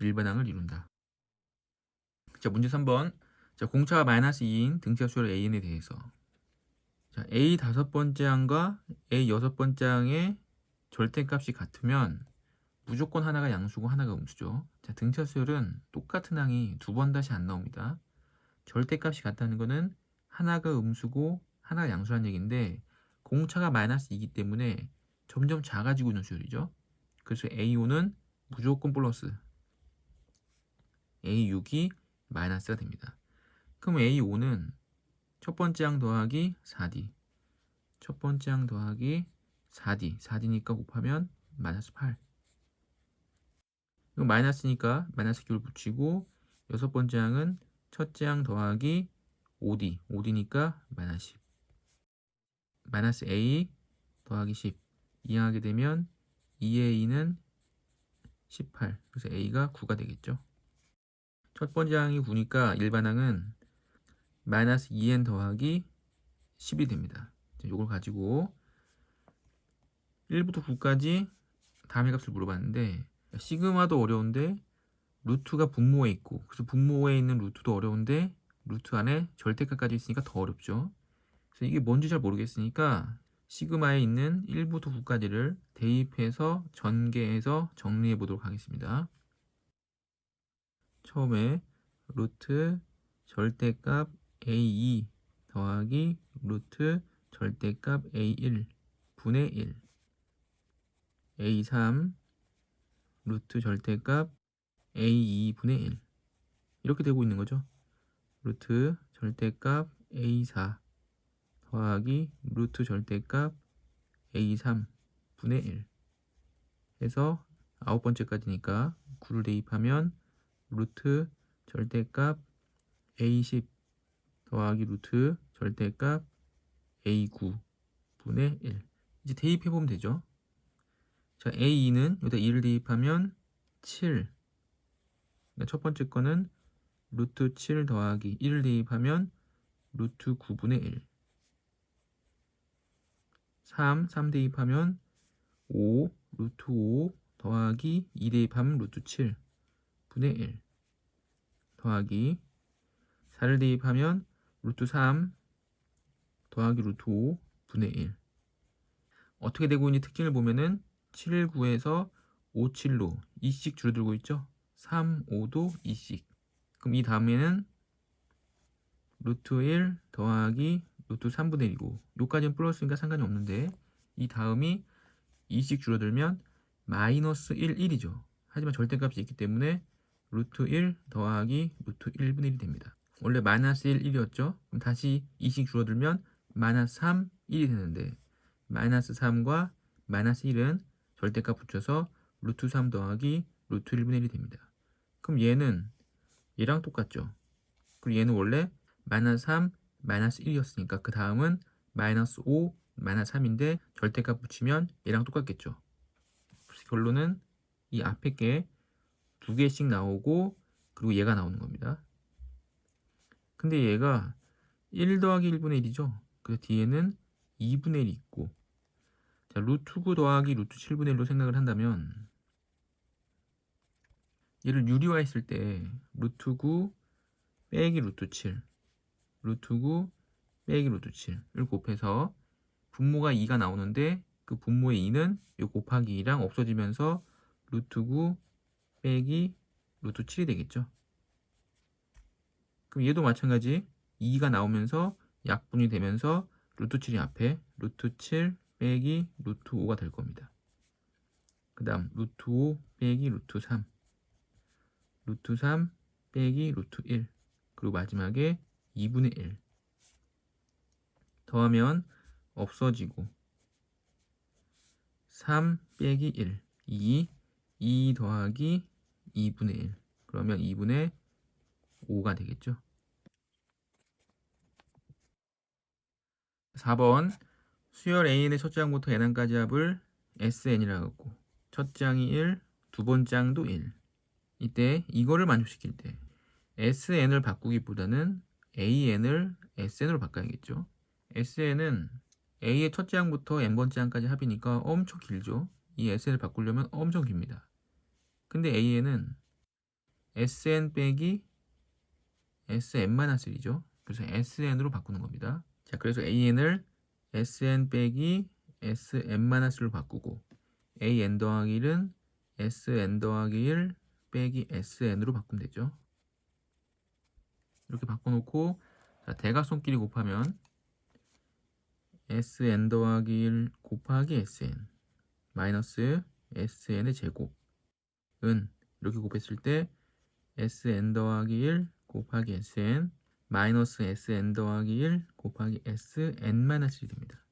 일반항을 이룬다. 자, 문제 3번. 자, 공차가 -2인 등차수열 AN에 대해서. 자, A 5번째 항과 A 6번째 항의 절대값이 같으면 무조건 하나가 양수고 하나가 음수죠. 자, 등차수열은 똑같은 항이 두 번 다시 안 나옵니다. 절대값이 같다는 거는 하나가 음수고 하나가 양수란 얘기인데 공차가 -2이기 때문에 점점 작아지고 있는 수열이죠. 그래서 A5는 무조건 플러스, A6이 마이너스가 됩니다. 그럼 A5는 첫 번째 항 더하기 4D, 첫 번째 항 더하기 4D, 4D니까 곱하면 -8. 이거 마이너스니까 마이너스 기호를 붙이고 여섯 번째 항은 첫째 항 더하기 5D, 5D니까 -10. 마이너스 A 더하기 10. 이항하게 되면 2A는 18. 그래서 A가 9가 되겠죠. 첫 번째 항이 9니까 일반항은 마이너스 2N 더하기 10이 됩니다. 이걸 가지고 1부터 9까지 다음의 값을 물어봤는데 시그마도 어려운데 루트가 분모에 있고 그래서 분모에 있는 루트도 어려운데 루트 안에 절대값까지 있으니까 더 어렵죠. 그래서 이게 뭔지 잘 모르겠으니까 시그마에 있는 1부터 9까지를 대입해서 전개해서 정리해 보도록 하겠습니다. 처음에 루트 절대값 A2 더하기 루트 절대값 A1 분의 1 A3 루트 절대값 A2 분의 1 이렇게 되고 있는 거죠. 루트 절대값 A4 더하기 루트 절대값 A3 분의 1 해서 아홉 번째까지니까 9를 대입하면 루트 절대값 A10 더하기 루트 절대값 A9 분의 1 이제 대입해보면 되죠. 자, A2는 여기다 2를 대입하면 7. 그러니까 첫 번째 거는 루트 7 더하기 1을 대입하면 루트 9분의 1. 3 대입하면 5, 루트 5 더하기 2 대입하면 루트 7 분의 1 더하기 4를 대입하면 루트 3 더하기 루트 5 분의 1 어떻게 되고 있는지 특징을 보면은 7, 9에서 5, 7로 2씩 줄어들고 있죠. 3, 5도 2씩. 그럼 이 다음에는 루트 1 더하기 루트 3분의 1이고 요까지는 플러스니까 상관이 없는데 이 다음이 2씩 줄어들면 마이너스 1, 1이죠. 하지만 절대값이 있기 때문에 루트 1 더하기 루트 1분의 1이 됩니다. 원래 마이너스 1, 1이었죠. 그럼 다시 2씩 줄어들면 마이너스 3, 1이 되는데 마이너스 3과 마이너스 1은 절대값 붙여서 루트 3 더하기 루트 1분의 1이 됩니다. 그럼 얘는 얘랑 똑같죠. 그리고 얘는 원래 마이너스 3, 마이너스 1이었으니까 그 다음은 마이너스 5, 마이너스 3인데 절대값 붙이면 얘랑 똑같겠죠. 그래서 결론은 이 앞에 게 두 개씩 나오고 그리고 얘가 나오는 겁니다. 근데 얘가 1 더하기 1분의 1이죠. 그래서 뒤에는 2분의 1이 있고 자, 루트 9 더하기 루트 7분의 1로 생각을 한다면 얘를 유리화했을 때 루트 9 빼기 루트 7, 루트 9 빼기 루트 7을 곱해서 분모가 2가 나오는데 그 분모의 2는 요 곱하기 2랑 없어지면서 루트 9 빼기 루트 7이 되겠죠. 그럼 얘도 마찬가지 2가 나오면서 약분이 되면서 루트 7이 앞에 루트 7 빼기 루트 5가 될 겁니다. 그 다음 루트 5 빼기 루트 3, 루트 3 빼기 루트 1, 그리고 마지막에 2분의 1 더하면 없어지고 3 빼기 1, 2 더하기 2분의 1, 그러면 2분의 5가 되겠죠. 4번 수열 AN의 첫째 항부터 N항까지 합을 SN이라고 하고 첫째 항이 1, 두 번째 항도 1. 이때 이거를 만족시킬 때 SN을 바꾸기보다는 AN을 SN으로 바꿔야겠죠. SN은 A의 첫째 항부터 N번째 항까지 합이니까 엄청 길죠. 이 SN을 바꾸려면 엄청 깁니다. 근데 AN은 SN 빼기 SN-1이죠. 그래서 SN으로 바꾸는 겁니다. 자, 그래서 AN을 SN 빼기 SN-1로 바꾸고 AN 더하기 1은 SN 더하기 1 빼기 SN으로 바꾸면 되죠. 이렇게 바꿔놓고 자, 대각선끼리 곱하면 SN 더하기 1 곱하기 SN 마이너스 SN의 제곱은 이렇게 곱했을 때 SN 더하기 1 곱하기 SN 마이너스 SN 더하기 1 곱하기 SN-1이 됩니다.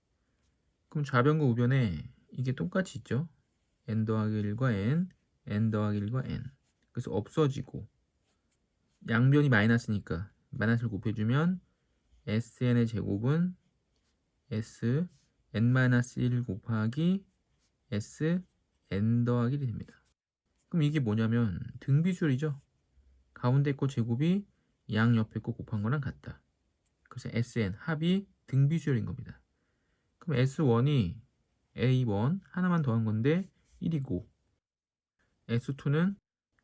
그럼 좌변과 우변에 이게 똑같이 있죠. N 더하기 1과 N 더하기 1과 N. 그래서 없어지고 양변이 마이너스니까 마이너스를 곱해주면 SN의 제곱은 SN-1 곱하기 SN 더하기 1이 됩니다. 그럼 이게 뭐냐면 등비수열이죠. 가운데 거 제곱이 양 옆에 거 곱한 거랑 같다. 그래서 SN 합이 등비수열인 겁니다. 그럼 S1이 A1 하나만 더한 건데 1이고 S2는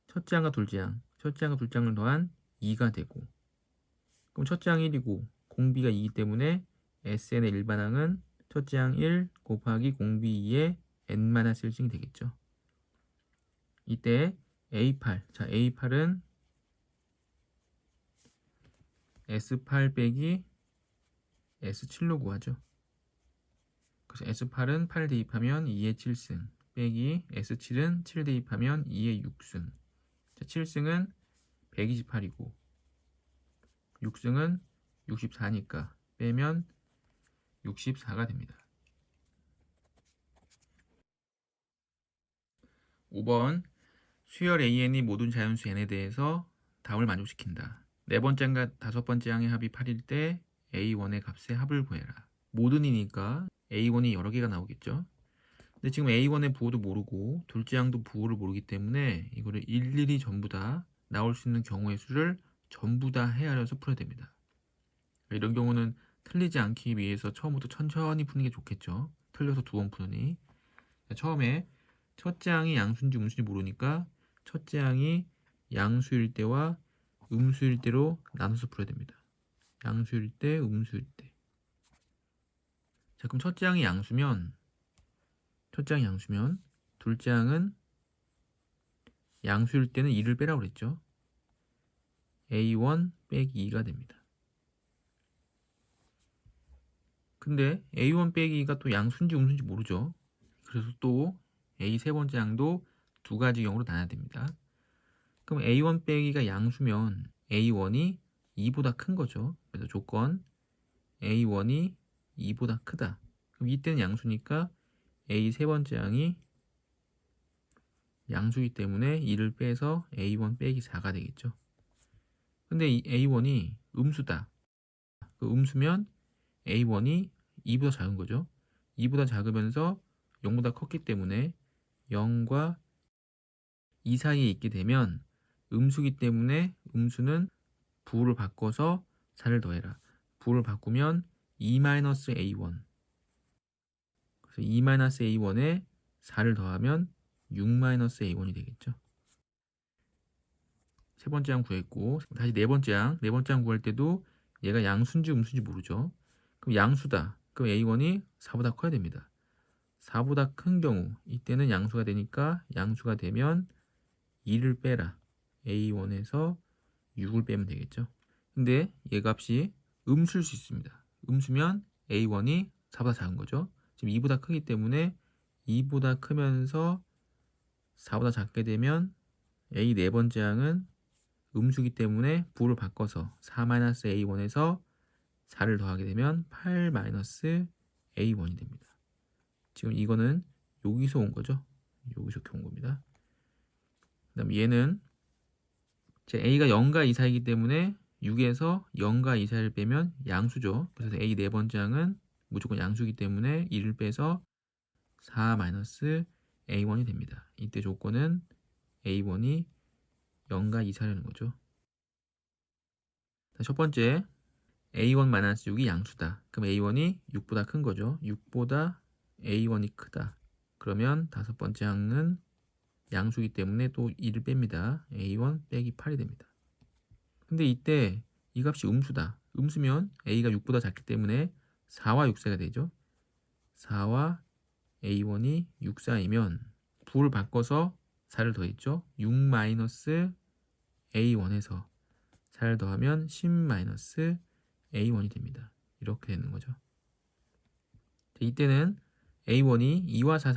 첫째 항과 둘째 항, 첫째 항과 둘째 항을 더한 2가 되고 그럼 첫째 항 1이고 공비가 2이기 때문에 SN의 일반항은 첫째 항 1 곱하기 공비 2의 N-1이 되겠죠. 이때 A8, 자 A8은 S8 빼기 S7로 구하죠. 그래서 S8은 8 대입하면 2의 7승 빼기 S7은 7 대입하면 2의 6승. 자, 7승은 128이고 6승은 64니까 빼면 64가 됩니다. 5번 수열 AN이 모든 자연수 N에 대해서 답을 만족시킨다. 네 번째인가 다섯 번째 항의 합이 8일 때 A1의 값의 합을 구해라. 모든이니까 A1이 여러 개가 나오겠죠. 근데 지금 A1의 부호도 모르고 둘째 항도 부호를 모르기 때문에 이거를 일일이 전부 다 나올 수 있는 경우의 수를 전부 다 헤아려서 풀어야 됩니다. 이런 경우는 틀리지 않기 위해서 처음부터 천천히 푸는 게 좋겠죠. 틀려서 두 번 푸느니. 처음에 첫째 항이 양수인지 음수인지 모르니까 첫째 항이 양수일 때와 음수일 때로 나눠서 풀어야 됩니다. 양수일 때, 음수일 때. 자, 그럼 첫째 항이 양수면 둘째 항은 양수일 때는 2를 빼라고 그랬죠. A1 빼기 2가 됩니다. 근데 A1 빼기 2가 또 양수인지 음수인지 모르죠. 그래서 또 A 세 번째 항도 두 가지 경우로 나눠야 됩니다. 그럼 A1 빼기가 양수면 A1이 2보다 큰 거죠. 그래서 조건 A1이 2보다 크다. 그럼 이때는 양수니까 A 세 번째 항이 양수이기 때문에 2를 빼서 A1 빼기 4가 되겠죠. 근데 이 A1이 음수다. 그 음수면 A1이 2보다 작은 거죠. 2보다 작으면서 0보다 컸기 때문에 0과 2 사이에 있게 되면 음수기 때문에 음수는 부호를 바꿔서 4를 더해라. 부호를 바꾸면 2-A1. 그래서 2-a1에 4를 더하면 6-a1이 되겠죠. 세 번째 항 구했고, 다시 네 번째 항. 네 번째 항 구할 때도 얘가 양수인지 음수인지 모르죠. 그럼 양수다. 그럼 a1이 4보다 커야 됩니다. 4보다 큰 경우 이때는 양수가 되니까 양수가 되면 2를 빼라. a1에서 6을 빼면 되겠죠. 근데 얘 값이 음수일 수 있습니다. 음수면 a1이 4보다 작은 거죠. 지금 2보다 크기 때문에 2보다 크면서 4보다 작게 되면 a 네 번째 항은 음수기 때문에 부를 바꿔서 4-a1에서 4를 더하게 되면 8-a1이 됩니다. 지금 이거는 여기서 온 거죠. 여기서 이렇게 온 겁니다. 그 다음 얘는 제 a가 0과 2 사이이기 때문에 6에서 0과 2 사이를 빼면 양수죠. 그래서 a 네 번째 항은 무조건 양수이기 때문에 2를 빼서 4-a1이 됩니다. 이때 조건은 a1이 0과 2 사이라는 거죠. 첫 번째 a1-6이 양수다. 그럼 a1이 6보다 큰 거죠. 6보다 a1이 크다. 그러면 다섯 번째 항은 양수이기 때문에 또 2를 뺍니다. a1 빼기 8이 됩니다. 근데 이때 이 값이 음수다. 음수면 a가 6보다 작기 때문에 4와 6 사이가 되죠. 4와 a1이 6 사이면 부를 바꿔서 4를 더했죠. 6-a1에서 4를 더하면 10-a1이 됩니다. 이렇게 되는 거죠. 이때는 a1이 2와 4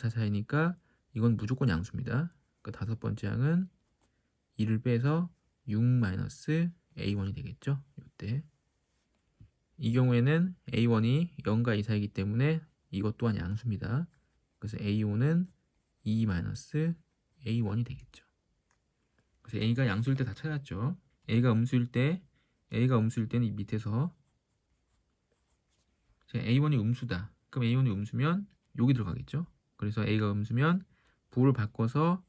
사이니까 이건 무조건 양수입니다. 그 다섯 번째 항은 2를 빼서 6-a1이 되겠죠. 이때 이 경우에는 a1이 0과 2 사이이기 때문에 이것 또한 양수입니다. 그래서 a5는 2-a1이 되겠죠. 그래서 a가 양수일 때 다 찾았죠. a가 음수일 때는 이 밑에서 a1이 음수다. 그럼 a1이 음수면 여기 들어가겠죠. 그래서 a가 음수면 부를 바꿔서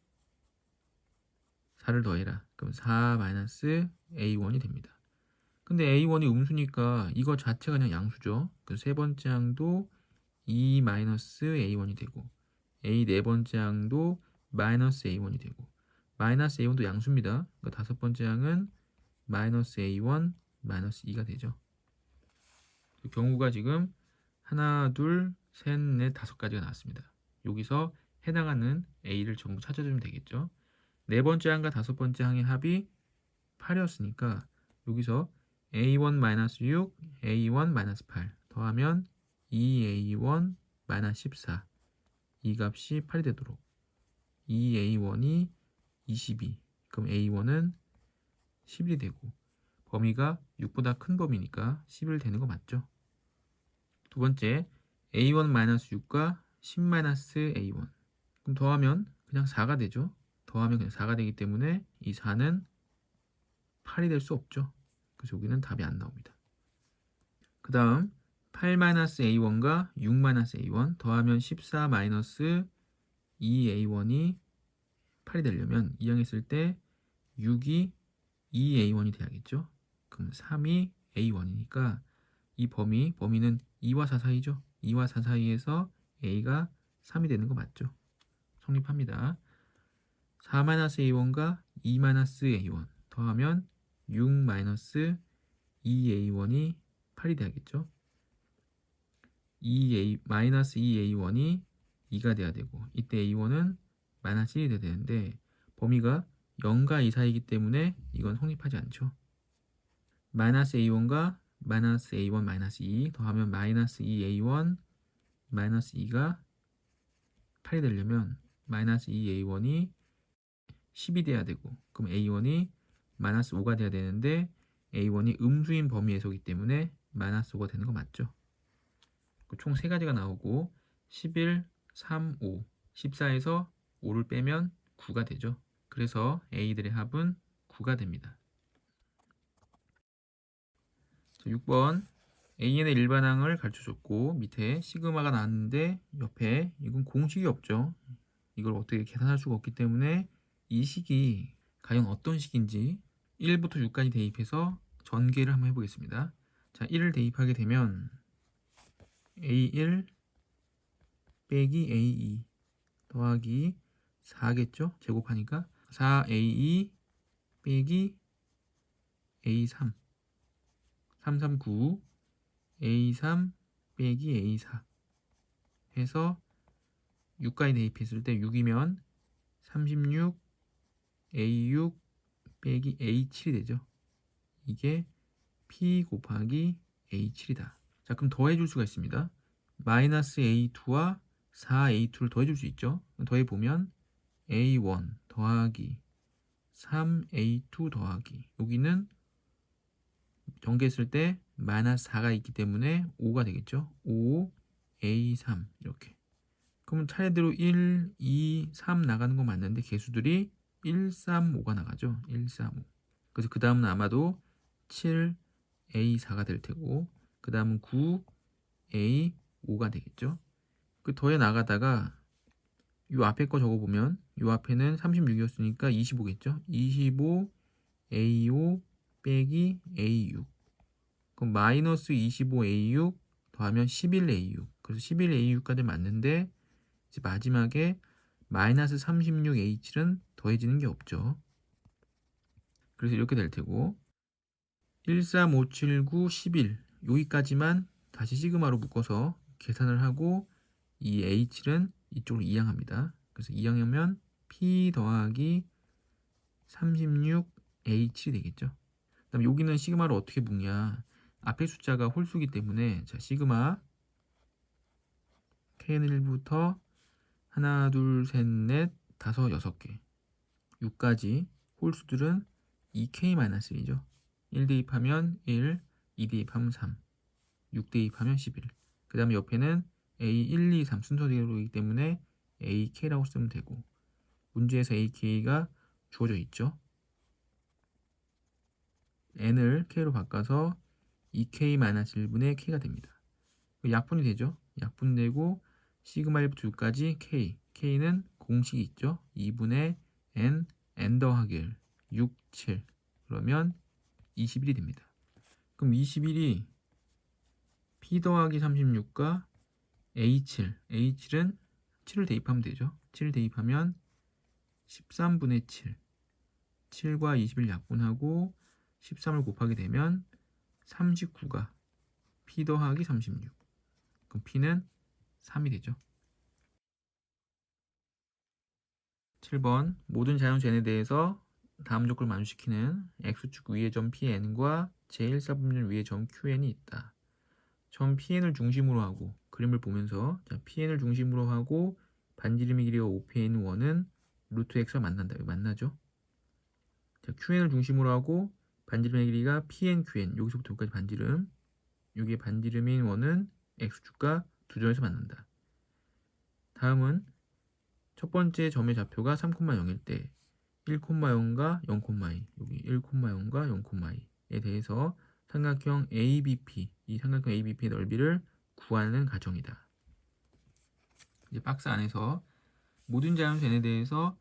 4를 더해라. 그럼 4-a1이 됩니다. 근데 a1이 음수니까 이거 자체가 그냥 양수죠. 그래서 세 번째 항도 2-a1이 되고 a 네 번째 항도 -a1이 되고 -a1도 양수입니다. 그러니까 다섯 번째 항은 -a1, -2가 되죠. 경우가 지금 하나, 둘, 셋, 넷, 다섯 가지가 나왔습니다. 여기서 해당하는 a를 전부 찾아주면 되겠죠. 네 번째 항과 다섯 번째 항의 합이 8이었으니까 여기서 a1-6, a1-8 더하면 2a1-14 이 값이 8이 되도록 2a1이 22 그럼 a1은 11이 되고 범위가 6보다 큰 범위니까 11 되는 거 맞죠? 두 번째 a1-6과 10-a1 그럼 더하면 그냥 4가 되죠? 더하면 그냥 4가 되기 때문에 이 4는 8이 될 수 없죠. 그래서 여기는 답이 안 나옵니다. 그 다음 8-a1과 6-a1 더하면 14-2a1이 8이 되려면 이항했을 때 6이 2a1이 돼야겠죠. 그럼 3이 a1이니까 이 범위는 2와 4 사이죠. 2와 4 사이에서 a가 3이 되는 거 맞죠. 성립합니다. 4-a1과 2-a1 더하면 6-2a1이 8이 돼야겠죠. 2a-2a1이 2가 돼야 되고 이때 a1은 -1이 돼야 되는데 범위가 0과 2 사이이기 때문에 이건 성립하지 않죠. -a1과 -a1-2 더하면 -2a1 -2가 8이 되려면 -2a1이 10이 돼야 되고 그럼 a1이 -5가 돼야 되는데 a1이 음수인 범위에 서기 때문에 -5가 되는 거 맞죠? 총 3가지가 나오고 11, 3, 5 14에서 5를 빼면 9가 되죠. 그래서 A들의 합은 9가 됩니다. 6번 AN의 일반항을 가르쳐줬고 밑에 시그마가 나왔는데 옆에 이건 공식이 없죠. 이걸 어떻게 계산할 수가 없기 때문에 이 식이 과연 어떤 식인지 1부터 6까지 대입해서 전개를 한번 해보겠습니다. 자, 1을 대입하게 되면 A1 빼기 A2 더하기 4겠죠? 제곱하니까 4A2 빼기 A3 339 A3 빼기 A4 해서 6까지 대입했을 때 6이면 36 A6 빼기 A7이 되죠. 이게 P 곱하기 A7이다. 자, 그럼 더해줄 수가 있습니다. 마이너스 A2와 4A2를 더해줄 수 있죠. 더해보면 A1 더하기 3A2 더하기 여기는 전개했을 때 마이너스 4가 있기 때문에 5가 되겠죠. 5 A3 이렇게. 그러면 차례대로 1, 2, 3 나가는 거 맞는데 개수들이 1, 3, 5가 나가죠. 1, 3, 5. 그래서 그 다음은 아마도 7, A4가 될 테고 그 다음은 9, A5가 되겠죠. 그 더해 나가다가 요 앞에 거 적어보면 요 앞에는 36이었으니까 25겠죠. 25, A5 빼기 A6. 그럼 마이너스 25A6 더하면 11A6. 그래서 11A6까지 맞는데 이제 마지막에 마이너스 36A7은 더해지는 게 없죠. 그래서 이렇게 될 테고 1, 3, 5, 7, 9, 11 여기까지만 다시 시그마로 묶어서 계산을 하고 이 A7은 이쪽으로 이항합니다. 그래서 이항하면 P 더하기 36A7이 되겠죠. 그 다음에 여기는 시그마를 어떻게 묶냐. 앞에 숫자가 홀수기 때문에 자 시그마 K는 1부터 하나, 둘, 셋, 넷, 다섯, 여섯 개 6까지 홀수들은 2K-1이죠. 1 대입하면 1, 2 대입하면 3, 6 대입하면 11. 그 다음에 옆에는 A 1, 2, 3 순서대로이기 때문에 AK라고 쓰면 되고 문제에서 AK가 주어져 있죠. N을 K로 바꿔서 2K-1분의 K가 됩니다. 약분이 되죠. 약분되고 시그마 1부터 6까지 K. K는 공식이 있죠. 2분의 N, N 더하기 1, 6, 7. 그러면 21이 됩니다. 그럼 21이 P 더하기 36과 A7. A7은 7을 대입하면 되죠. 7을 대입하면 13분의 7. 7과 20을 약분하고 13을 곱하게 되면 39가 P 더하기 36. 그럼 P는 3이 되죠. 7번 모든 자연수 n에 대해서 다음 조건을 만족시키는 x축 위의 점 Pn과 제1사분면 위의 점 Qn이 있다. 점 Pn을 중심으로 하고 그림을 보면서 자, Pn을 중심으로 하고 반지름의 길이가 5Pn1은 루트 x와 만난다. 여기 만나죠? 자, Qn을 중심으로 하고 반지름의 길이가 Pn, Qn 여기서부터 여기까지 반지름 여기에 반지름인 1은 x축과 두 점에서 만난다. 다음은 첫 번째 점의 좌표가 3,0일 때 1,0과 0,2 여기 1,0과 0,2에 대해서 삼각형 ABP 이 삼각형 ABP의 넓이를 구하는 과정이다. 이제 박스 안에서 모든 자연수 n에 대해서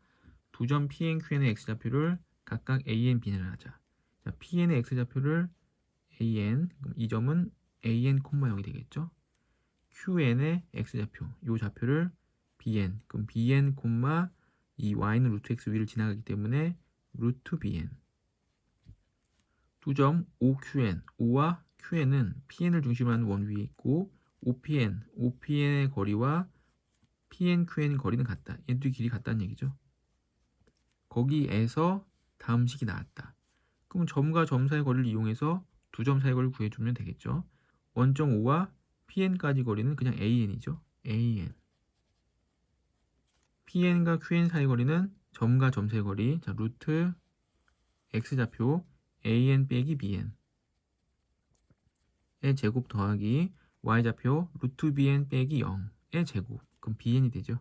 두 점 Pn, Qn의 x좌표를 각각 AN, Bn을 하자. 자, Pn의 x좌표를 AN 그럼 이 점은 AN, 0이 되겠죠. QN의 x좌표 이 좌표를 BN 그럼 BN, 이 y는 루트 x 위를 지나가기 때문에 루트 BN 두 점 OQN O와 QN은 PN을 중심으로 하는 원 위에 있고 OPN의 거리와 PN, QN 거리는 같다. 얘들이 길이 같다는 얘기죠. 거기에서 다음 식이 나왔다. 그럼 점과 점 사이 거리를 이용해서 두 점 사이 거리를 구해주면 되겠죠. 원점 O와 PN까지 거리는 그냥 AN이죠. AN PN과 QN 사이 거리는 점과 점 사이 거리 자 루트 X좌표 AN 빼기 BN의 제곱 더하기 Y좌표 루트 BN 빼기 0의 제곱 그럼 BN이 되죠.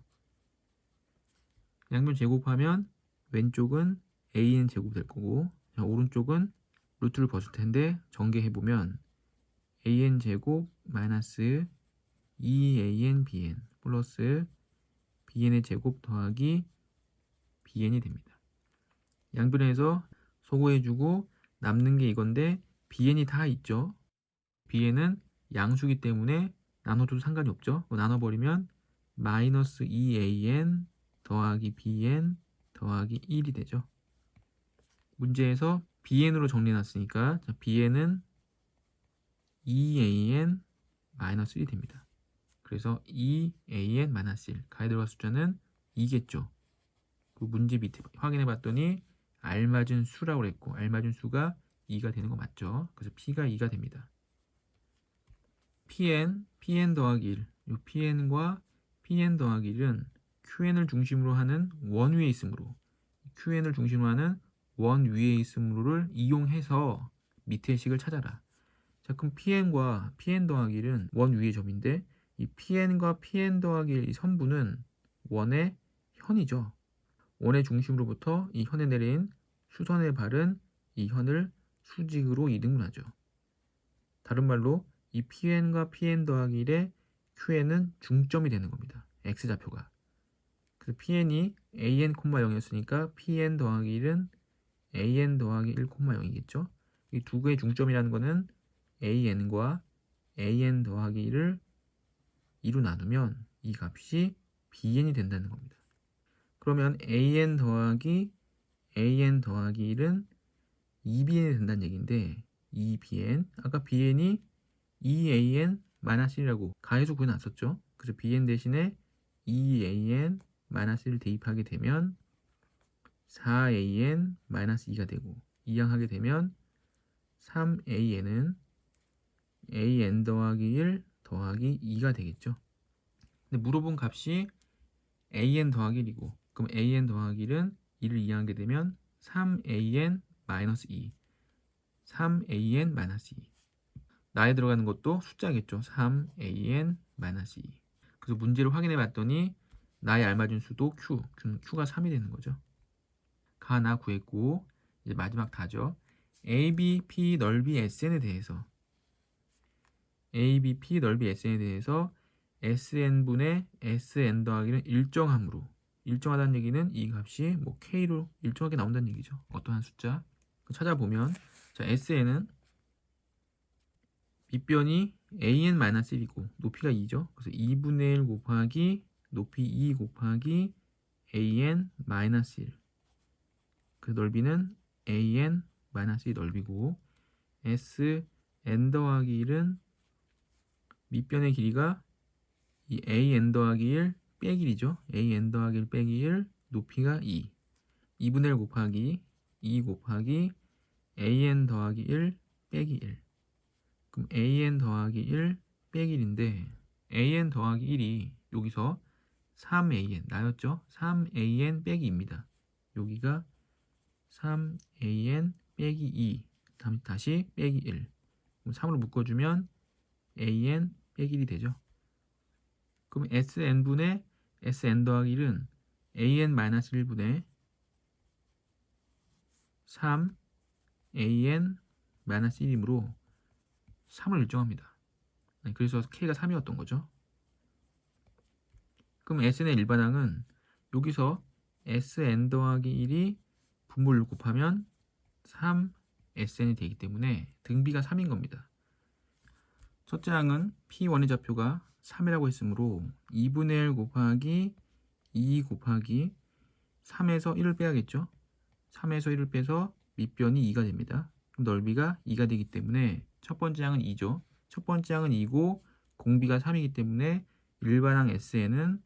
양변 제곱하면 왼쪽은 AN 제곱 될 거고 자, 오른쪽은 루트를 벗을 텐데 전개해보면 AN 제곱 마이너스 2AN BN 플러스 BN의 제곱 더하기 BN이 됩니다. 양변에서 소거해주고 남는 게 이건데 BN이 다 있죠. BN은 양수기 때문에 나눠줘도 상관이 없죠. 나눠버리면 마이너스 2an 더하기 bn 더하기 1이 되죠. 문제에서 bn으로 정리해놨으니까 bn은 2an 마이너스 1이 됩니다. 그래서 2an 마이너스 1 가에 들어갈 숫자는 2겠죠. 그 문제 밑에 확인해 봤더니 알맞은 수라고 그랬고 알맞은 수가 2가 되는 거 맞죠? 그래서 p가 2가 됩니다. pn 더하기 1. 이 pn과 pn 더하기 1은 qn을 중심으로 하는 원 위에 있으므로 qn을 중심으로 하는 원 위에 있으므로를 이용해서 밑의 식을 찾아라. 자, 그럼 pn과 pn 더하기 1은 원 위의 점인데 이 pn과 pn 더하기 1 이 선분은 원의 현이죠. 원의 중심으로부터 이 현에 내린 수선의 발은 이 현을 수직으로 이등분하죠. 다른 말로 이 pn과 pn 더하기 1의 qn은 중점이 되는 겁니다. x좌표가. 그래서 pn이 an, 0이었으니까 pn 더하기 1은 an 더하기 1, 0이겠죠. 이 두 개의 중점이라는 거는 an과 an 더하기 1을 2로 나누면 이 값이 bn이 된다는 겁니다. 그러면 an 더하기 1은 2bn이 된다는 얘기인데 2bn, 아까 bn이 2an 마이너스 1이라고 가해수 구해놨었죠. 그래서 bn 대신에 2an 마이너스 1을 대입하게 되면 4an 마이너스 2가 되고 이항하게 되면 3an은 an 더하기 1 더하기 2가 되겠죠. 근데 물어본 값이 an 더하기 1이고 그럼 an 더하기 1은 2를 이항하게 되면 3an 마이너스 2 3an 마이너스 2 나에 들어가는 것도 숫자겠죠. 3an 마이너스 2 그래서 문제를 확인해 봤더니 나에 알맞은 수도 q가 3이 되는 거죠. 가, 나 구했고 이제 마지막 다죠. ABP 넓이 SN에 대해서 ABP 넓이 SN에 대해서 SN분의 SN 더하기는 일정함으로 일정하다는 얘기는 이 값이 뭐 K로 일정하게 나온다는 얘기죠. 어떠한 숫자 찾아보면 자 SN은 밑변이 AN-1이고 높이가 2죠. 그래서 2분의 1 곱하기 높이 2 곱하기 AN-1 그 넓이는 AN-2 넓이고 SN 더하기 1은 밑변의 길이가 이 AN 더하기 1 빼기 1이죠. AN 더하기 1 빼기 1 높이가 2 2분의 1 곱하기 2 곱하기 AN 더하기 1 빼기 1 그럼 AN 더하기 1 빼기 1인데 AN 더하기 1이 여기서 3AN 나였죠? 3AN 빼기 2입니다. 여기가 3AN 빼기 2 다시 빼기 1 그럼 3으로 묶어주면 AN 빼기 1이 되죠. 그럼 SN분의 SN 더하기 1은 AN-1분의 3AN-1이므로 3을 일정합니다. 그래서 K가 3이었던 거죠. 그럼 SN의 일반항은 여기서 SN 더하기 1이 분모를 곱하면 3SN이 되기 때문에 등비가 3인 겁니다. 첫째 항은 P1의 좌표가 3이라고 했으므로 2분의 1 곱하기 2 곱하기 3에서 1을 빼야겠죠. 3에서 1을 빼서 밑변이 2가 됩니다. 그럼 넓이가 2가 되기 때문에 첫 번째 항은 2죠. 첫 번째 항은 2고 공비가 3이기 때문에 일반항 SN은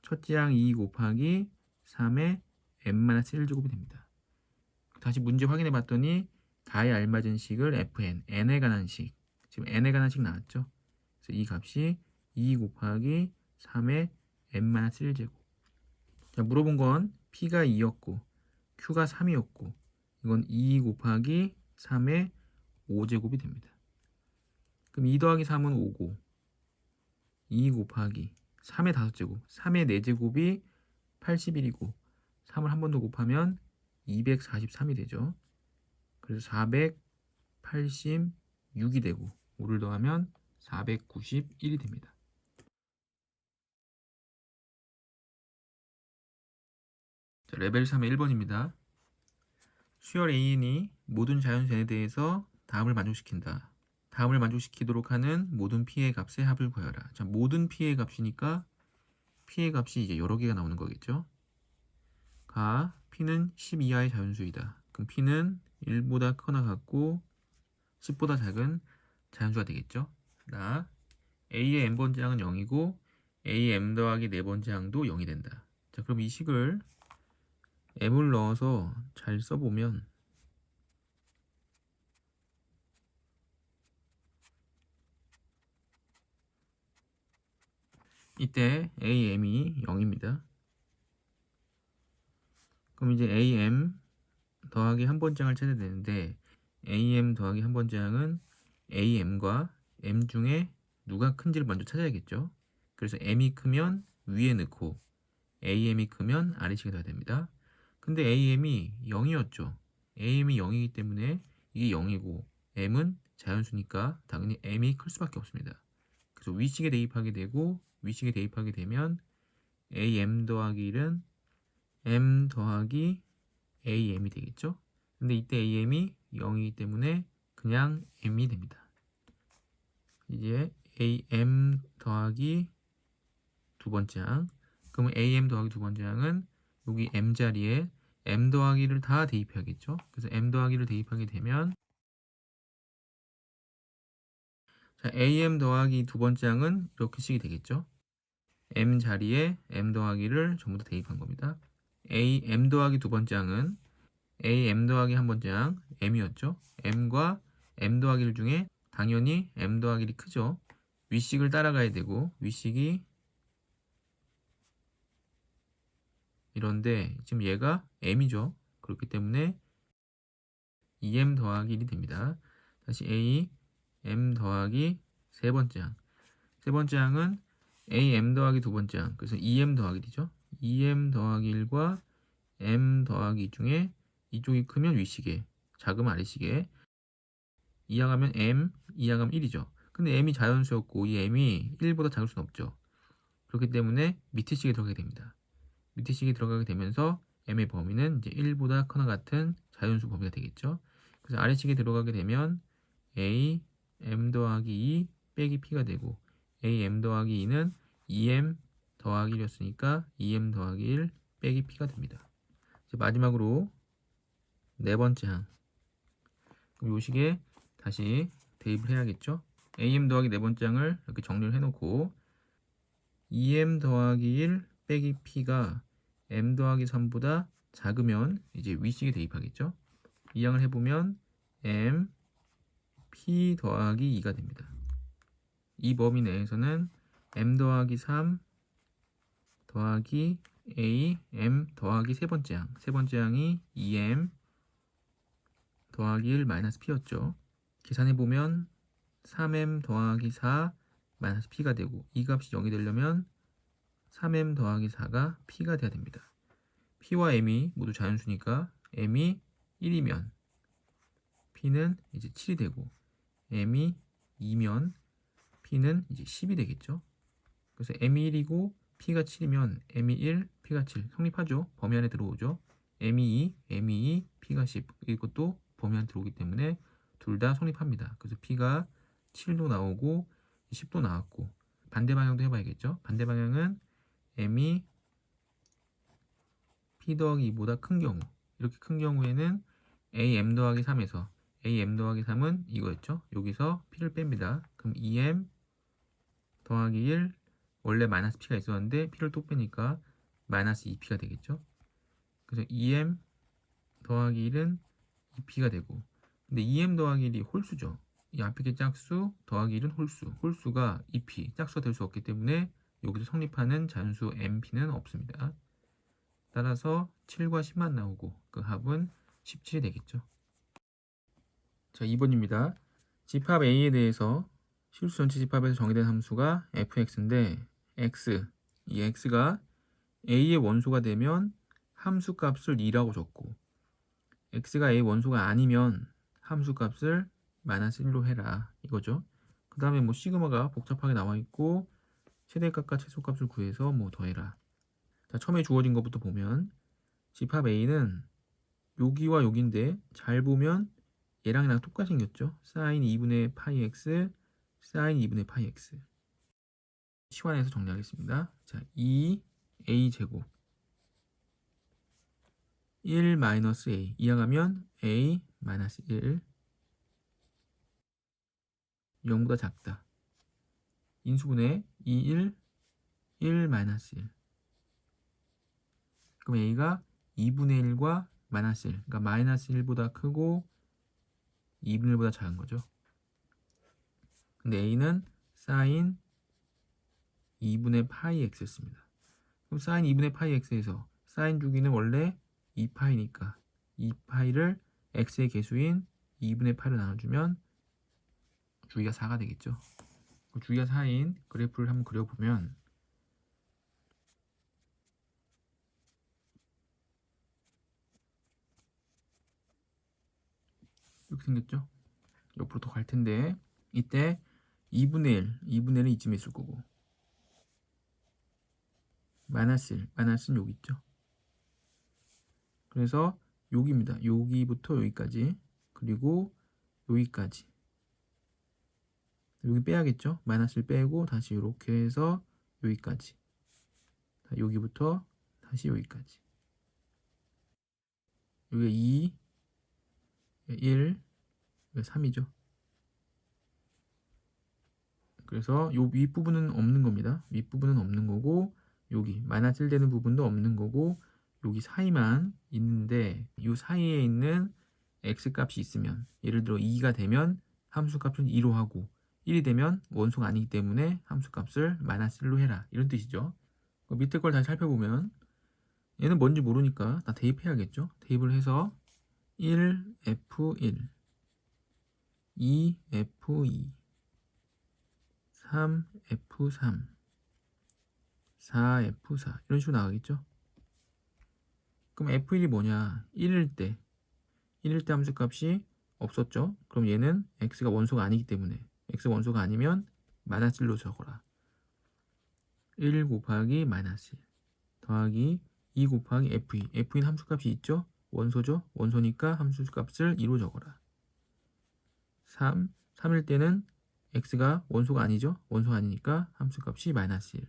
첫째 항 2 곱하기 3의 n-1제곱이 됩니다. 다시 문제 확인해 봤더니 다에 알맞은 식을 fn, n에 관한 식 지금 n에 관한 식 나왔죠. 그래서 이 값이 2 곱하기 3의 n-1제곱 자, 물어본 건 P가 2였고 Q가 3이었고 이건 2 곱하기 3의 5제곱이 됩니다. 그럼 2 더하기 3은 5고 2 곱하기 3의 5제곱 3의 4제곱이 81이고 3을 한 번 더 곱하면 243이 되죠. 그래서 486이 되고 5를 더하면 491이 됩니다. 자, 레벨 3의 1번입니다. 수열 AN이 모든 자연수에 대해서 다음을 만족시킨다. 다음을 만족시키도록 하는 모든 P의 값의 합을 구하라. 자, 모든 P의 값이니까 p의 값이 이제 여러 개가 나오는 거겠죠. p는 10 이하의 자연수이다. 그럼 p는 1보다 크거나 같고 10보다 작은 자연수가 되겠죠. a의 n번째 항은 0이고 a의 m 더하기 4번째 항도 0이 된다. 자, 그럼 이 식을 m을 넣어서 잘 써보면 이때 am이 0입니다. 그럼 이제 am 더하기 한 번째 항을 찾아야 되는데 am 더하기 한 번째 항은 am과 m 중에 누가 큰지를 먼저 찾아야겠죠. 그래서 m이 크면 위에 넣고 am이 크면 아래식에 넣어야 됩니다. 근데 am이 0이었죠. am이 0이기 때문에 이게 0이고 m은 자연수니까 당연히 m이 클 수밖에 없습니다. 그래서 위식에 대입하게 되고 위식에 대입하게 되면 am 더하기 1은 m 더하기 am이 되겠죠. 근데 이때 am이 0이기 때문에 그냥 m이 됩니다. 이제 am 더하기 두 번째 항. 그러면 am 더하기 두 번째 항은 여기 m 자리에 m 더하기를 다 대입해야겠죠. 그래서 m 더하기를 대입하게 되면 자, am 더하기 두 번째 항은 이렇게 식이 되겠죠. m 자리에 m 더하기를 전부 다 대입한 겁니다. m 더하기 두 번째 항은 m 더하기 한 번째 항 m이었죠. m과 m 더하기 1 중에 당연히 m 더하기 1이 크죠. 위식을 따라가야 되고 위식이 이런데 지금 얘가 m이죠. 그렇기 때문에 2m 더하기 1이 됩니다. 다시 m 더하기 세 번째 항. 세 번째 항은 m 더하기 두 번째 항. 그래서 2m 더하기 1이죠. 2m 더하기 1과 m 더하기 2 중에 이쪽이 크면 위식에, 작으면 아래식에. 이항하면 m, 이항하면 1이죠. 근데 m이 자연수였고 이 m이 1보다 작을 수는 없죠. 그렇기 때문에 밑에 식에 들어가게 됩니다. 밑에 식이 들어가게 되면서 m의 범위는 이제 1보다 크거나 같은 자연수 범위가 되겠죠. 그래서 아래식에 들어가게 되면 a m 더하기 2 빼기 p가 되고 a m 더하기 2는 2m 더하기 1이었으니까 2m 더하기 1 빼기 p가 됩니다. 이제 마지막으로 네 번째 항. 그럼 이 식에 다시 대입을 해야겠죠. am 더하기 네 번째 항을 이렇게 정리를 해놓고 2m 더하기 1 빼기 p가 m 더하기 3보다 작으면 이제 위식에 대입하겠죠. 이 항을 해보면 m p 더하기 2가 됩니다. 이 범위 내에서는 m 더하기 3 더하기 a m 더하기 세 번째 항. 세 번째 항이 2m 더하기 1 마이너스 p였죠. 계산해보면 3m 더하기 4 마이너스 p가 되고 이 값이 0이 되려면 3m 더하기 4가 p가 돼야 됩니다. p와 m이 모두 자연수니까 m이 1이면 p는 이제 7이 되고 m이 2면 p는 이제 10이 되겠죠. 그래서 m이 1이고 p가 7이면 m이 1, p가 7 성립하죠. 범위 안에 들어오죠. m이 2, m이 2, p가 10 이것도 범위 안에 들어오기 때문에 둘 다 성립합니다. 그래서 p가 7도 나오고 10도 나왔고 반대 방향도 해봐야겠죠. 반대 방향은 m이 p 더하기 2보다 큰 경우 이렇게 큰 경우에는 am 더하기 3에서 am 더하기 3은 이거였죠. 여기서 p를 뺍니다. 그럼 2m 더하기 1 원래 마이너스 p가 있었는데 p를 또 빼니까 마이너스 2p가 되겠죠. 그래서 2m 더하기 1은 2p가 되고 근데 2m 더하기 1이 홀수죠. 이 앞에 게 짝수 더하기 1은 홀수 홀수가 2p 짝수가 될 수 없기 때문에 여기서 성립하는 자연수 mp는 없습니다. 따라서 7과 10만 나오고 그 합은 17이 되겠죠. 자, 2번입니다. 집합 A에 대해서 실수 전체 집합에서 정의된 함수가 fx인데 이 x가 A의 원소가 되면 함수 값을 2라고 적고 x가 A 원소가 아니면 함수 값을 마이너스 1로 해라 이거죠. 그 다음에 뭐 시그마가 복잡하게 나와 있고 최대값과 최소값을 구해서 뭐 더해라. 자, 처음에 주어진 것부터 보면 집합 A는 여기와 여기인데 잘 보면 얘랑 똑같이 생겼죠. sin 2분의 파이 x, sin 2분의 파이 x. 시환해서 정리하겠습니다. 자, 2a 제곱 1 마이너스 a 이항하면 a 마이너스 1 0보다 작다. 인수분해 2, 1 마이너스 1 그럼 a가 2분의 1과 마이너스 1 그러니까 마이너스 1보다 크고 2분의 1보다 작은 거죠. 근데 a는 사인 2분의 파이 x였습니다. 그럼 사인 2분의 파이 x에서 사인 주기는 원래 2파이니까 2파이를 x의 개수인 2분의 파이로 나눠주면 주기가 4가 되겠죠. 주기가 4인 그래프를 한번 그려보면 이렇게 생겼죠. 옆으로 더 갈 텐데 이때 2분의 1은 이쯤에 있을 거고 마이너스는 여기 있죠. 그래서 여기입니다. 여기부터 여기까지 그리고 여기까지 여기 빼야겠죠. 마이너스를 빼고 다시 이렇게 해서 여기까지 여기부터 다시 여기까지 여기가 2 1 3이죠. 그래서 요 윗부분은 없는 겁니다. 윗부분은 없는 거고 여기 마이너스 1 되는 부분도 없는 거고 여기 사이만 있는데 이 사이에 있는 x 값이 있으면 예를 들어 2가 되면 함수 값은 2로 하고 1이 되면 원소가 아니기 때문에 함수 값을 마이너스 1로 해라 이런 뜻이죠. 밑에 걸 다시 살펴보면 얘는 뭔지 모르니까 다 대입해야겠죠. 대입을 해서 1f1 2f2 3f3 4f4 이런 식으로 나가겠죠. 그럼 f1이 뭐냐? 1일 때 함수값이 없었죠. 그럼 얘는 x가 원소가 아니기 때문에 x 원소가 아니면 마이너스 1로 적어라. 1 곱하기 마이너스 1 더하기 2 곱하기 f2 f2는 함수값이 있죠. 원소죠. 원소니까 함수값을 2로 적어라. 3일 때는 x가 원소가 아니죠. 원소가 아니니까 함수값이 마이너스 1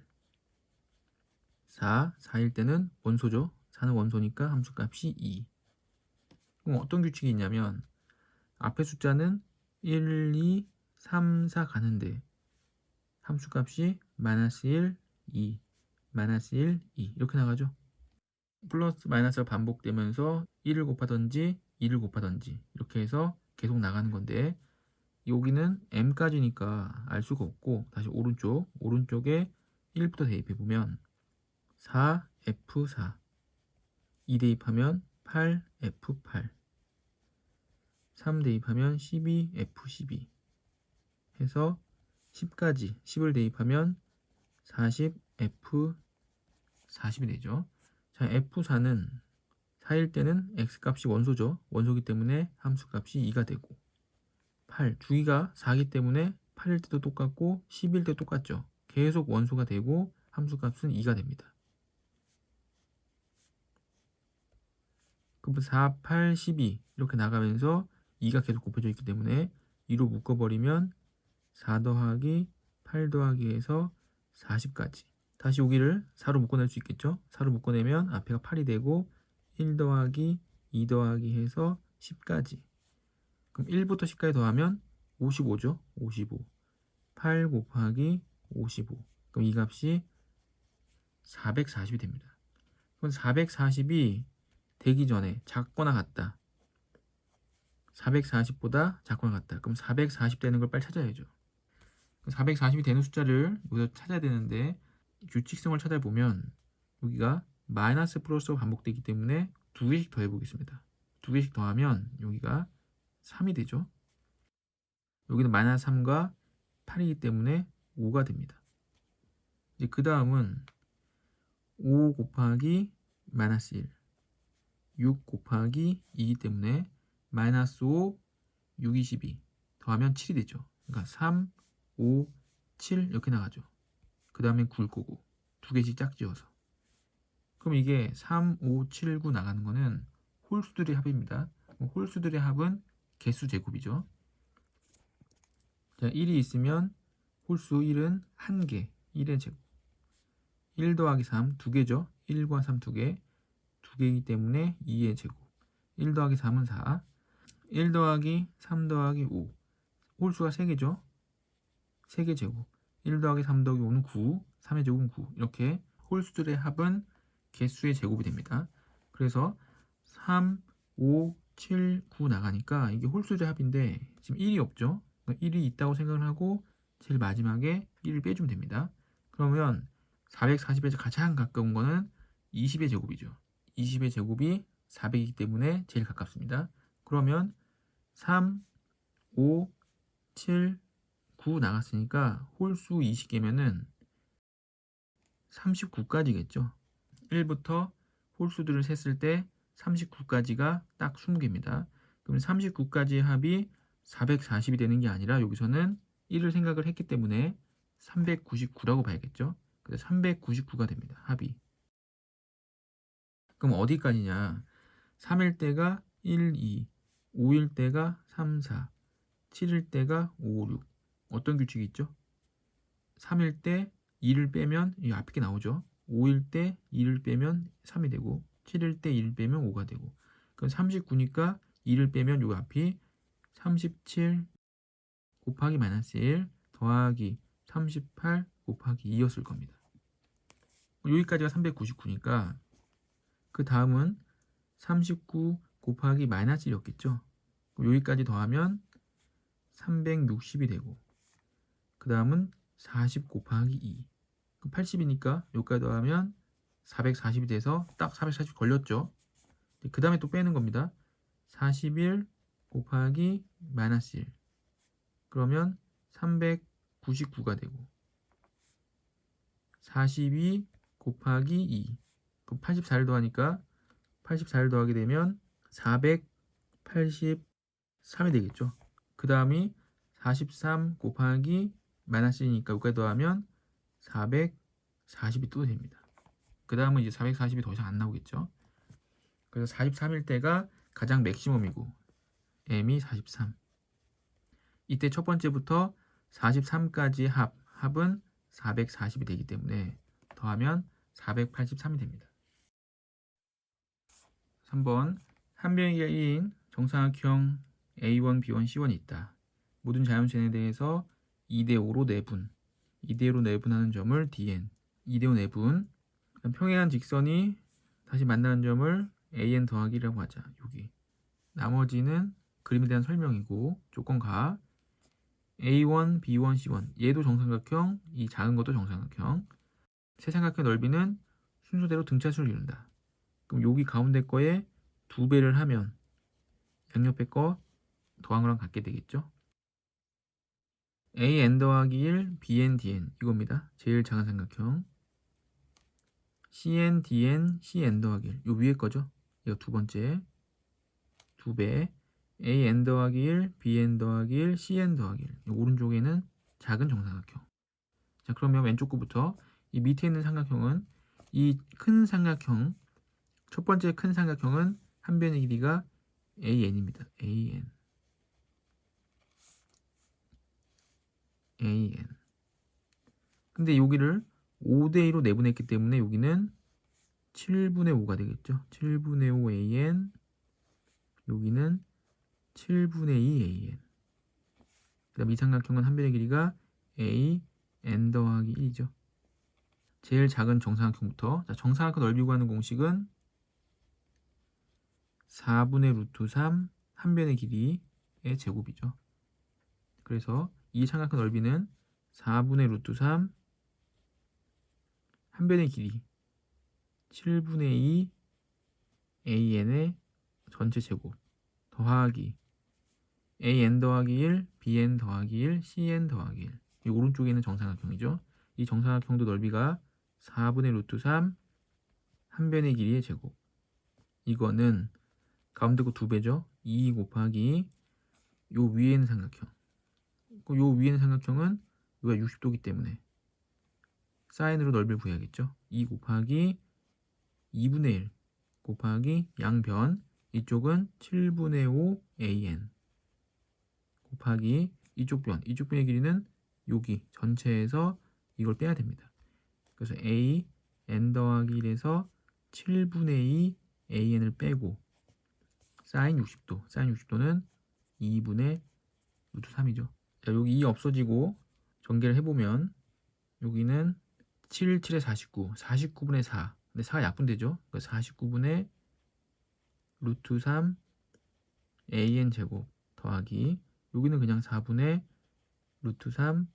4일 때는 원소죠. 4는 원소니까 함수값이 2 그럼 어떤 규칙이 있냐면 앞에 숫자는 1, 2, 3, 4 가는데 함수값이 마이너스 1, 2, 마이너스 1, 2 이렇게 나가죠. 플러스 마이너스가 반복되면서 1을 곱하던지 2를 곱하던지 이렇게 해서 계속 나가는 건데 여기는 m까지니까 알 수가 없고 다시 오른쪽에 1부터 대입해보면 4f4 2 대입하면 8f8 3 대입하면 12f12 해서 10까지 10을 대입하면 40f40이 되죠. 자, f4는 4일 때는 x값이 원소죠. 원소기 때문에 함수값이 2가 되고 8 주기가 4기 때문에 8일 때도 똑같고 10일 때도 똑같죠. 계속 원소가 되고 함수값은 2가 됩니다. 그럼 4, 8, 12 이렇게 나가면서 2가 계속 곱해져 있기 때문에 2로 묶어버리면 4 더하기 8 더하기 해서 40까지 다시 여기를 4로 묶어낼 수 있겠죠. 4로 묶어내면 앞에가 8이 되고 1 더하기 2 더하기 해서 10까지 그럼 1부터 10까지 더하면 55죠. 55 8 곱하기 55 그럼 이 값이 440이 됩니다. 그럼 440이 되기 전에 작거나 같다. 440보다 작거나 같다. 그럼 440 되는 걸 빨리 찾아야죠. 440이 되는 숫자를 여기서 찾아야 되는데 규칙성을 찾아보면 여기가 마이너스 플러스가 반복되기 때문에 두 개씩 더해 보겠습니다. 두 개씩 더하면 여기가 3이 되죠. 여기는 마이너스 3과 8이기 때문에 5가 됩니다. 이제 그 다음은 5 곱하기 마이너스 1 6 곱하기 2이기 때문에 마이너스 5, 6, 22 더하면 7이 되죠. 그러니까 3, 5, 7 이렇게 나가죠. 그 다음에 9일 거고 두 개씩 짝지어서 그럼 이게 3, 5, 7, 9 나가는 거는 홀수들의 합입니다. 홀수들의 합은 개수 제곱이죠. 자, 1이 있으면 홀수 1은 1개 1의 제곱. 1 더하기 3 두 개죠. 1과 3 두 개. 두 개이기 때문에 2의 제곱. 1 더하기 3은 4. 1 더하기 3 더하기 5. 홀수가 3개죠. 3개 제곱. 1 더하기 3 더하기 5는 9. 3의 제곱은 9. 이렇게 홀수들의 합은 개수의 제곱이 됩니다. 그래서 3, 5, 7, 9 나가니까 이게 홀수의 합인데 지금 1이 없죠. 1이 있다고 생각을 하고 제일 마지막에 1을 빼주면 됩니다. 그러면 440에 가장 가까운 거는 20의 제곱이죠. 20의 제곱이 400이기 때문에 제일 가깝습니다. 그러면 3, 5, 7, 9 나갔으니까 홀수 20개면은 39까지겠죠. 1부터 홀수들을 셌을 때 39까지가 딱 20개입니다. 그럼 39까지의 합이 440이 되는 게 아니라 여기서는 1을 생각을 했기 때문에 399라고 봐야겠죠. 그래서 399가 됩니다. 합이. 그럼 어디까지냐? 3일 때가 1, 2, 5일 때가 3, 4, 7일 때가 5, 6. 어떤 규칙이 있죠? 3일 때 2를 빼면 이 앞에 게 나오죠. 5일 때 2를 빼면 3이 되고 7일 때 2를 빼면 5가 되고 그럼 39니까 2를 빼면 요 앞이 37 곱하기 마이너스 1 더하기 38 곱하기 2였을 겁니다. 여기까지가 399니까 그 다음은 39 곱하기 마이너스 1이었겠죠. 여기까지 더하면 360이 되고 그 다음은 40 곱하기 2 80이니까 여기까지 더하면 440이 돼서 딱 440 걸렸죠. 그 다음에 또 빼는 겁니다. 41 곱하기 마이너스 1 그러면 399가 되고 42 곱하기 2 그럼 84를 더하니까 84를 더하게 되면 483이 되겠죠. 그 다음이 43 곱하기 마이너스 1이니까 여기까지 더하면 440이 또 됩니다. 그 다음은 이제 440이 더 이상 안 나오겠죠. 그래서 43일 때가 가장 맥시멈이고 m이 43. 이때 첫 번째부터 43까지 합은 440이 되기 때문에 더하면 483이 됩니다. 3번 한 변의 길이가 1인 정사각형 A1, B1, C1이 있다. 모든 자연수에 대해서 2대5로 내분 2대5로 내분하는 점을 DN 2대5 내분 평행한 직선이 다시 만나는 점을 AN 더하기라고 하자. 여기 나머지는 그림에 대한 설명이고 조건가 A1, B1, C1 얘도 정삼각형 이 작은 것도 정삼각형 세 삼각형 넓이는 순서대로 등차수를 이룬다. 그럼 여기 가운데 거에 2배를 하면 양옆에 거 더한 거랑 같게 되겠죠. AN 더하기 1, BN, DN 이겁니다. 제일 작은 삼각형 CN, DN, CN 더하기 1 요 위에 거죠. 이거 두 번째 2배 AN 더하기 1, BN 더하기 1, CN 더하기 1 요 오른쪽에는 작은 정삼각형. 자 그러면 왼쪽 거부터 이 밑에 있는 삼각형은 이 큰 삼각형 첫 번째 큰 삼각형은 한 변의 길이가 AN입니다. AN 근데 여기를 5대2로 내분했기 때문에 여기는 7분의 5가 되겠죠. 7분의 5 AN 여기는 7분의 2 AN 그 다음 이 삼각형은 한 변의 길이가 AN 더하기 1이죠. 제일 작은 정사각형부터 자, 정사각형 넓이 구하는 공식은 4분의 루트 3 한 변의 길이의 제곱이죠. 그래서 이 삼각형 넓이는 4분의 루트 3 한 변의 길이 7분의 2 AN의 전체 제곱 더하기 AN 더하기 1, BN 더하기 1, CN 더하기 1 이 오른쪽에 있는 정사각형이죠. 이 정사각형도 넓이가 4분의 루트 3 한 변의 길이의 제곱 이거는 가운데 거 2배죠. 2 곱하기 요 위에 있는 삼각형 요 위에 있는 삼각형은 여기가 60도기 때문에 사인으로 넓이를 구해야겠죠. 2 곱하기 2분의 1 곱하기 양변 이쪽은 7분의 5 AN 곱하기 이쪽 변의 길이는 여기 전체에서 이걸 빼야 됩니다. 그래서 a n 더하기 1에서 7분의 2 an을 빼고 사인 60도, 사인 60도는 2분의 루트 3이죠. 자, 여기 2 없어지고 전개를 해보면 여기는 7, 7에 49, 49분의 4. 근데 4가 약분되죠. 그러니까 49분의 루트 3 an 제곱 더하기 여기는 그냥 4분의 루트 3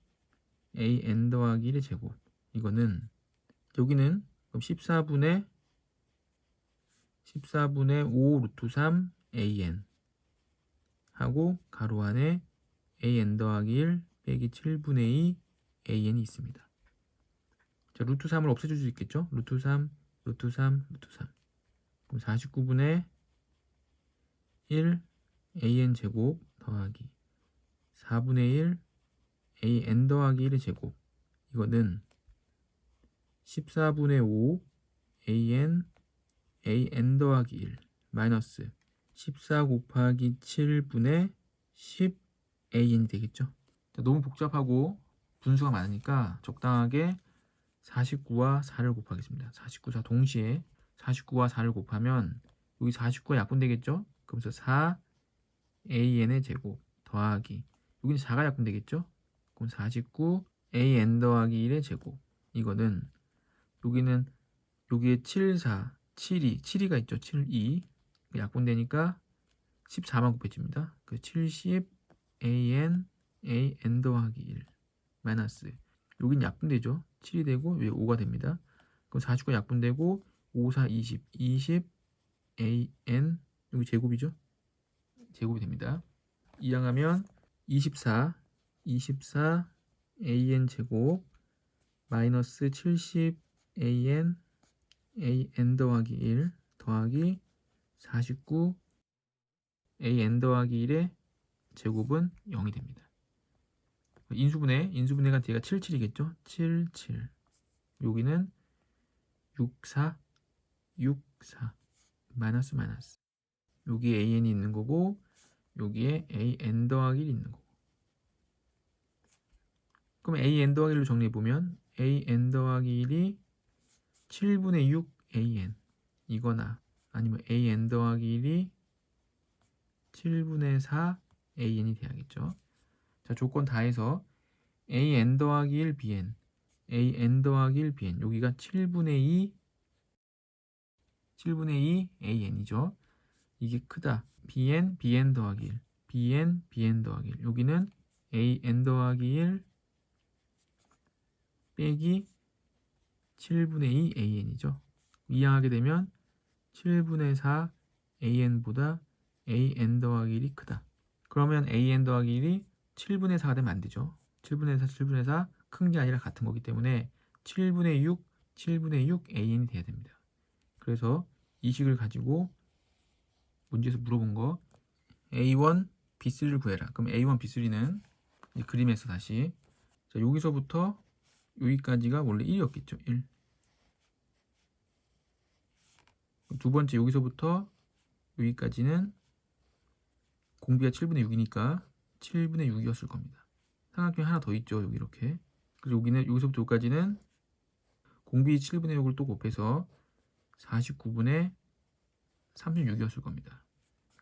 an 더하기 1의 제곱. 이거는 여기는 그럼 14분의 5 루트 3 an 하고 가로 안에 an 더하기 1 빼기 7분의 2 an이 있습니다. 자, 루트 3을 없애줄 수 있겠죠? 루트 3, 루트 3, 루트 3. 그럼 49분의 1 an 제곱 더하기 4분의 1 an 더하기 1의 제곱. 이거는 14분의 5 an 더하기 1 마이너스 14 곱하기 7분의 10 an이 되겠죠. 자, 너무 복잡하고 분수가 많으니까 적당하게 49와 4를 곱하겠습니다. 49, 4 동시에 49와 4를 곱하면 여기 49가 약분되겠죠. 그러면서 4 an의 제곱 더하기 여기는 4가 약분되겠죠. 그럼 49 an 더하기 1의 제곱. 이거는 여기는 여기에 7, 4, 7이 있죠. 7, 2 약분되니까 14만 곱해집니다. 그 70 an 더하기 1 마이너스 여긴 약분되죠. 7이 되고 위에 5가 됩니다. 그럼 49가 약분되고 5, 4, 20 an 여기 제곱이죠. 제곱이 됩니다. 이항하면 24 an 제곱 마이너스 70 an 더하기 1 더하기 49 an 더하기 1의 제곱은 0이 됩니다. 인수분해가 뒤가 7, 7이겠죠? 7, 7. 여기는 6, 4 마이너스 여기에 an이 있는 거고 여기에 an 더하기 1이 있는 거고. 그럼 an 더하기 1로 정리해보면 an 더하기 1이 7분의 6 an 이거나 아니면 an 더하기 1이 7분의 4 an이 돼야겠죠. 자, 조건 다 해서 an 더하기 1 bn an 더하기 1 bn 여기가 7분의 2 an이죠. 이게 크다. bn 더하기 1 bn 더하기 1 여기는 an 더하기 1 빼기 7분의 2 an이죠. 이항하게 되면 7분의 4 an보다 an 더하기 1이 크다. 그러면 an 더하기 1이 7분의 4가 되면 안 되죠. 7분의 4 큰 게 아니라 같은 거기 때문에 7분의 6 an이 돼야 됩니다. 그래서 이 식을 가지고 문제에서 물어본 거 A1, B3를 구해라. 그럼 A1, B3는 그림에서 다시 자, 여기서부터 여기까지가 원래 1이었겠죠. 1. 두 번째 여기서부터 여기까지는 공비가 7분의 6이니까 7분의 6이었을 겁니다. 삼각형이 하나 더 있죠. 여기 이렇게. 그래서 여기는 여기서부터 여기까지는 공비 7분의 6을 또 곱해서 49분의 36이었을 겁니다.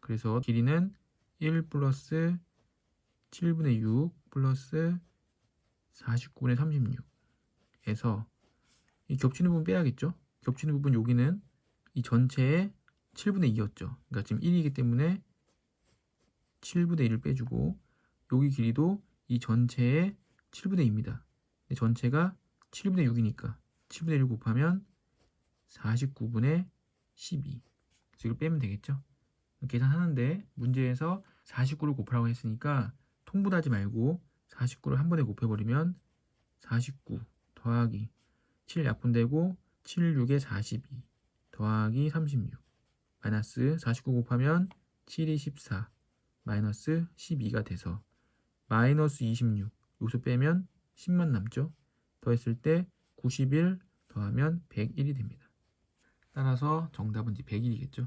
그래서 길이는 1 플러스 7분의 6 플러스 49분의 36에서 이 겹치는 부분 빼야겠죠. 겹치는 부분 여기는 이 전체의 7분의 2였죠. 그러니까 지금 1이기 때문에 7분의 1을 빼주고 여기 길이도 이 전체의 7분의 2입니다. 전체가 7분의 6이니까 7분의 1 곱하면 49분의 12. 그래서 이걸 빼면 되겠죠. 계산하는데 문제에서 49를 곱하라고 했으니까 통분하지 말고 49를 한 번에 곱해버리면 49 더하기 7 약분되고 7, 6에 42 더하기 36 마이너스 49 곱하면 7이 14 마이너스 12가 돼서 마이너스 26 여기서 빼면 10만 남죠. 더했을 때 91 더하면 101이 됩니다. 따라서 정답은 이제 101이겠죠.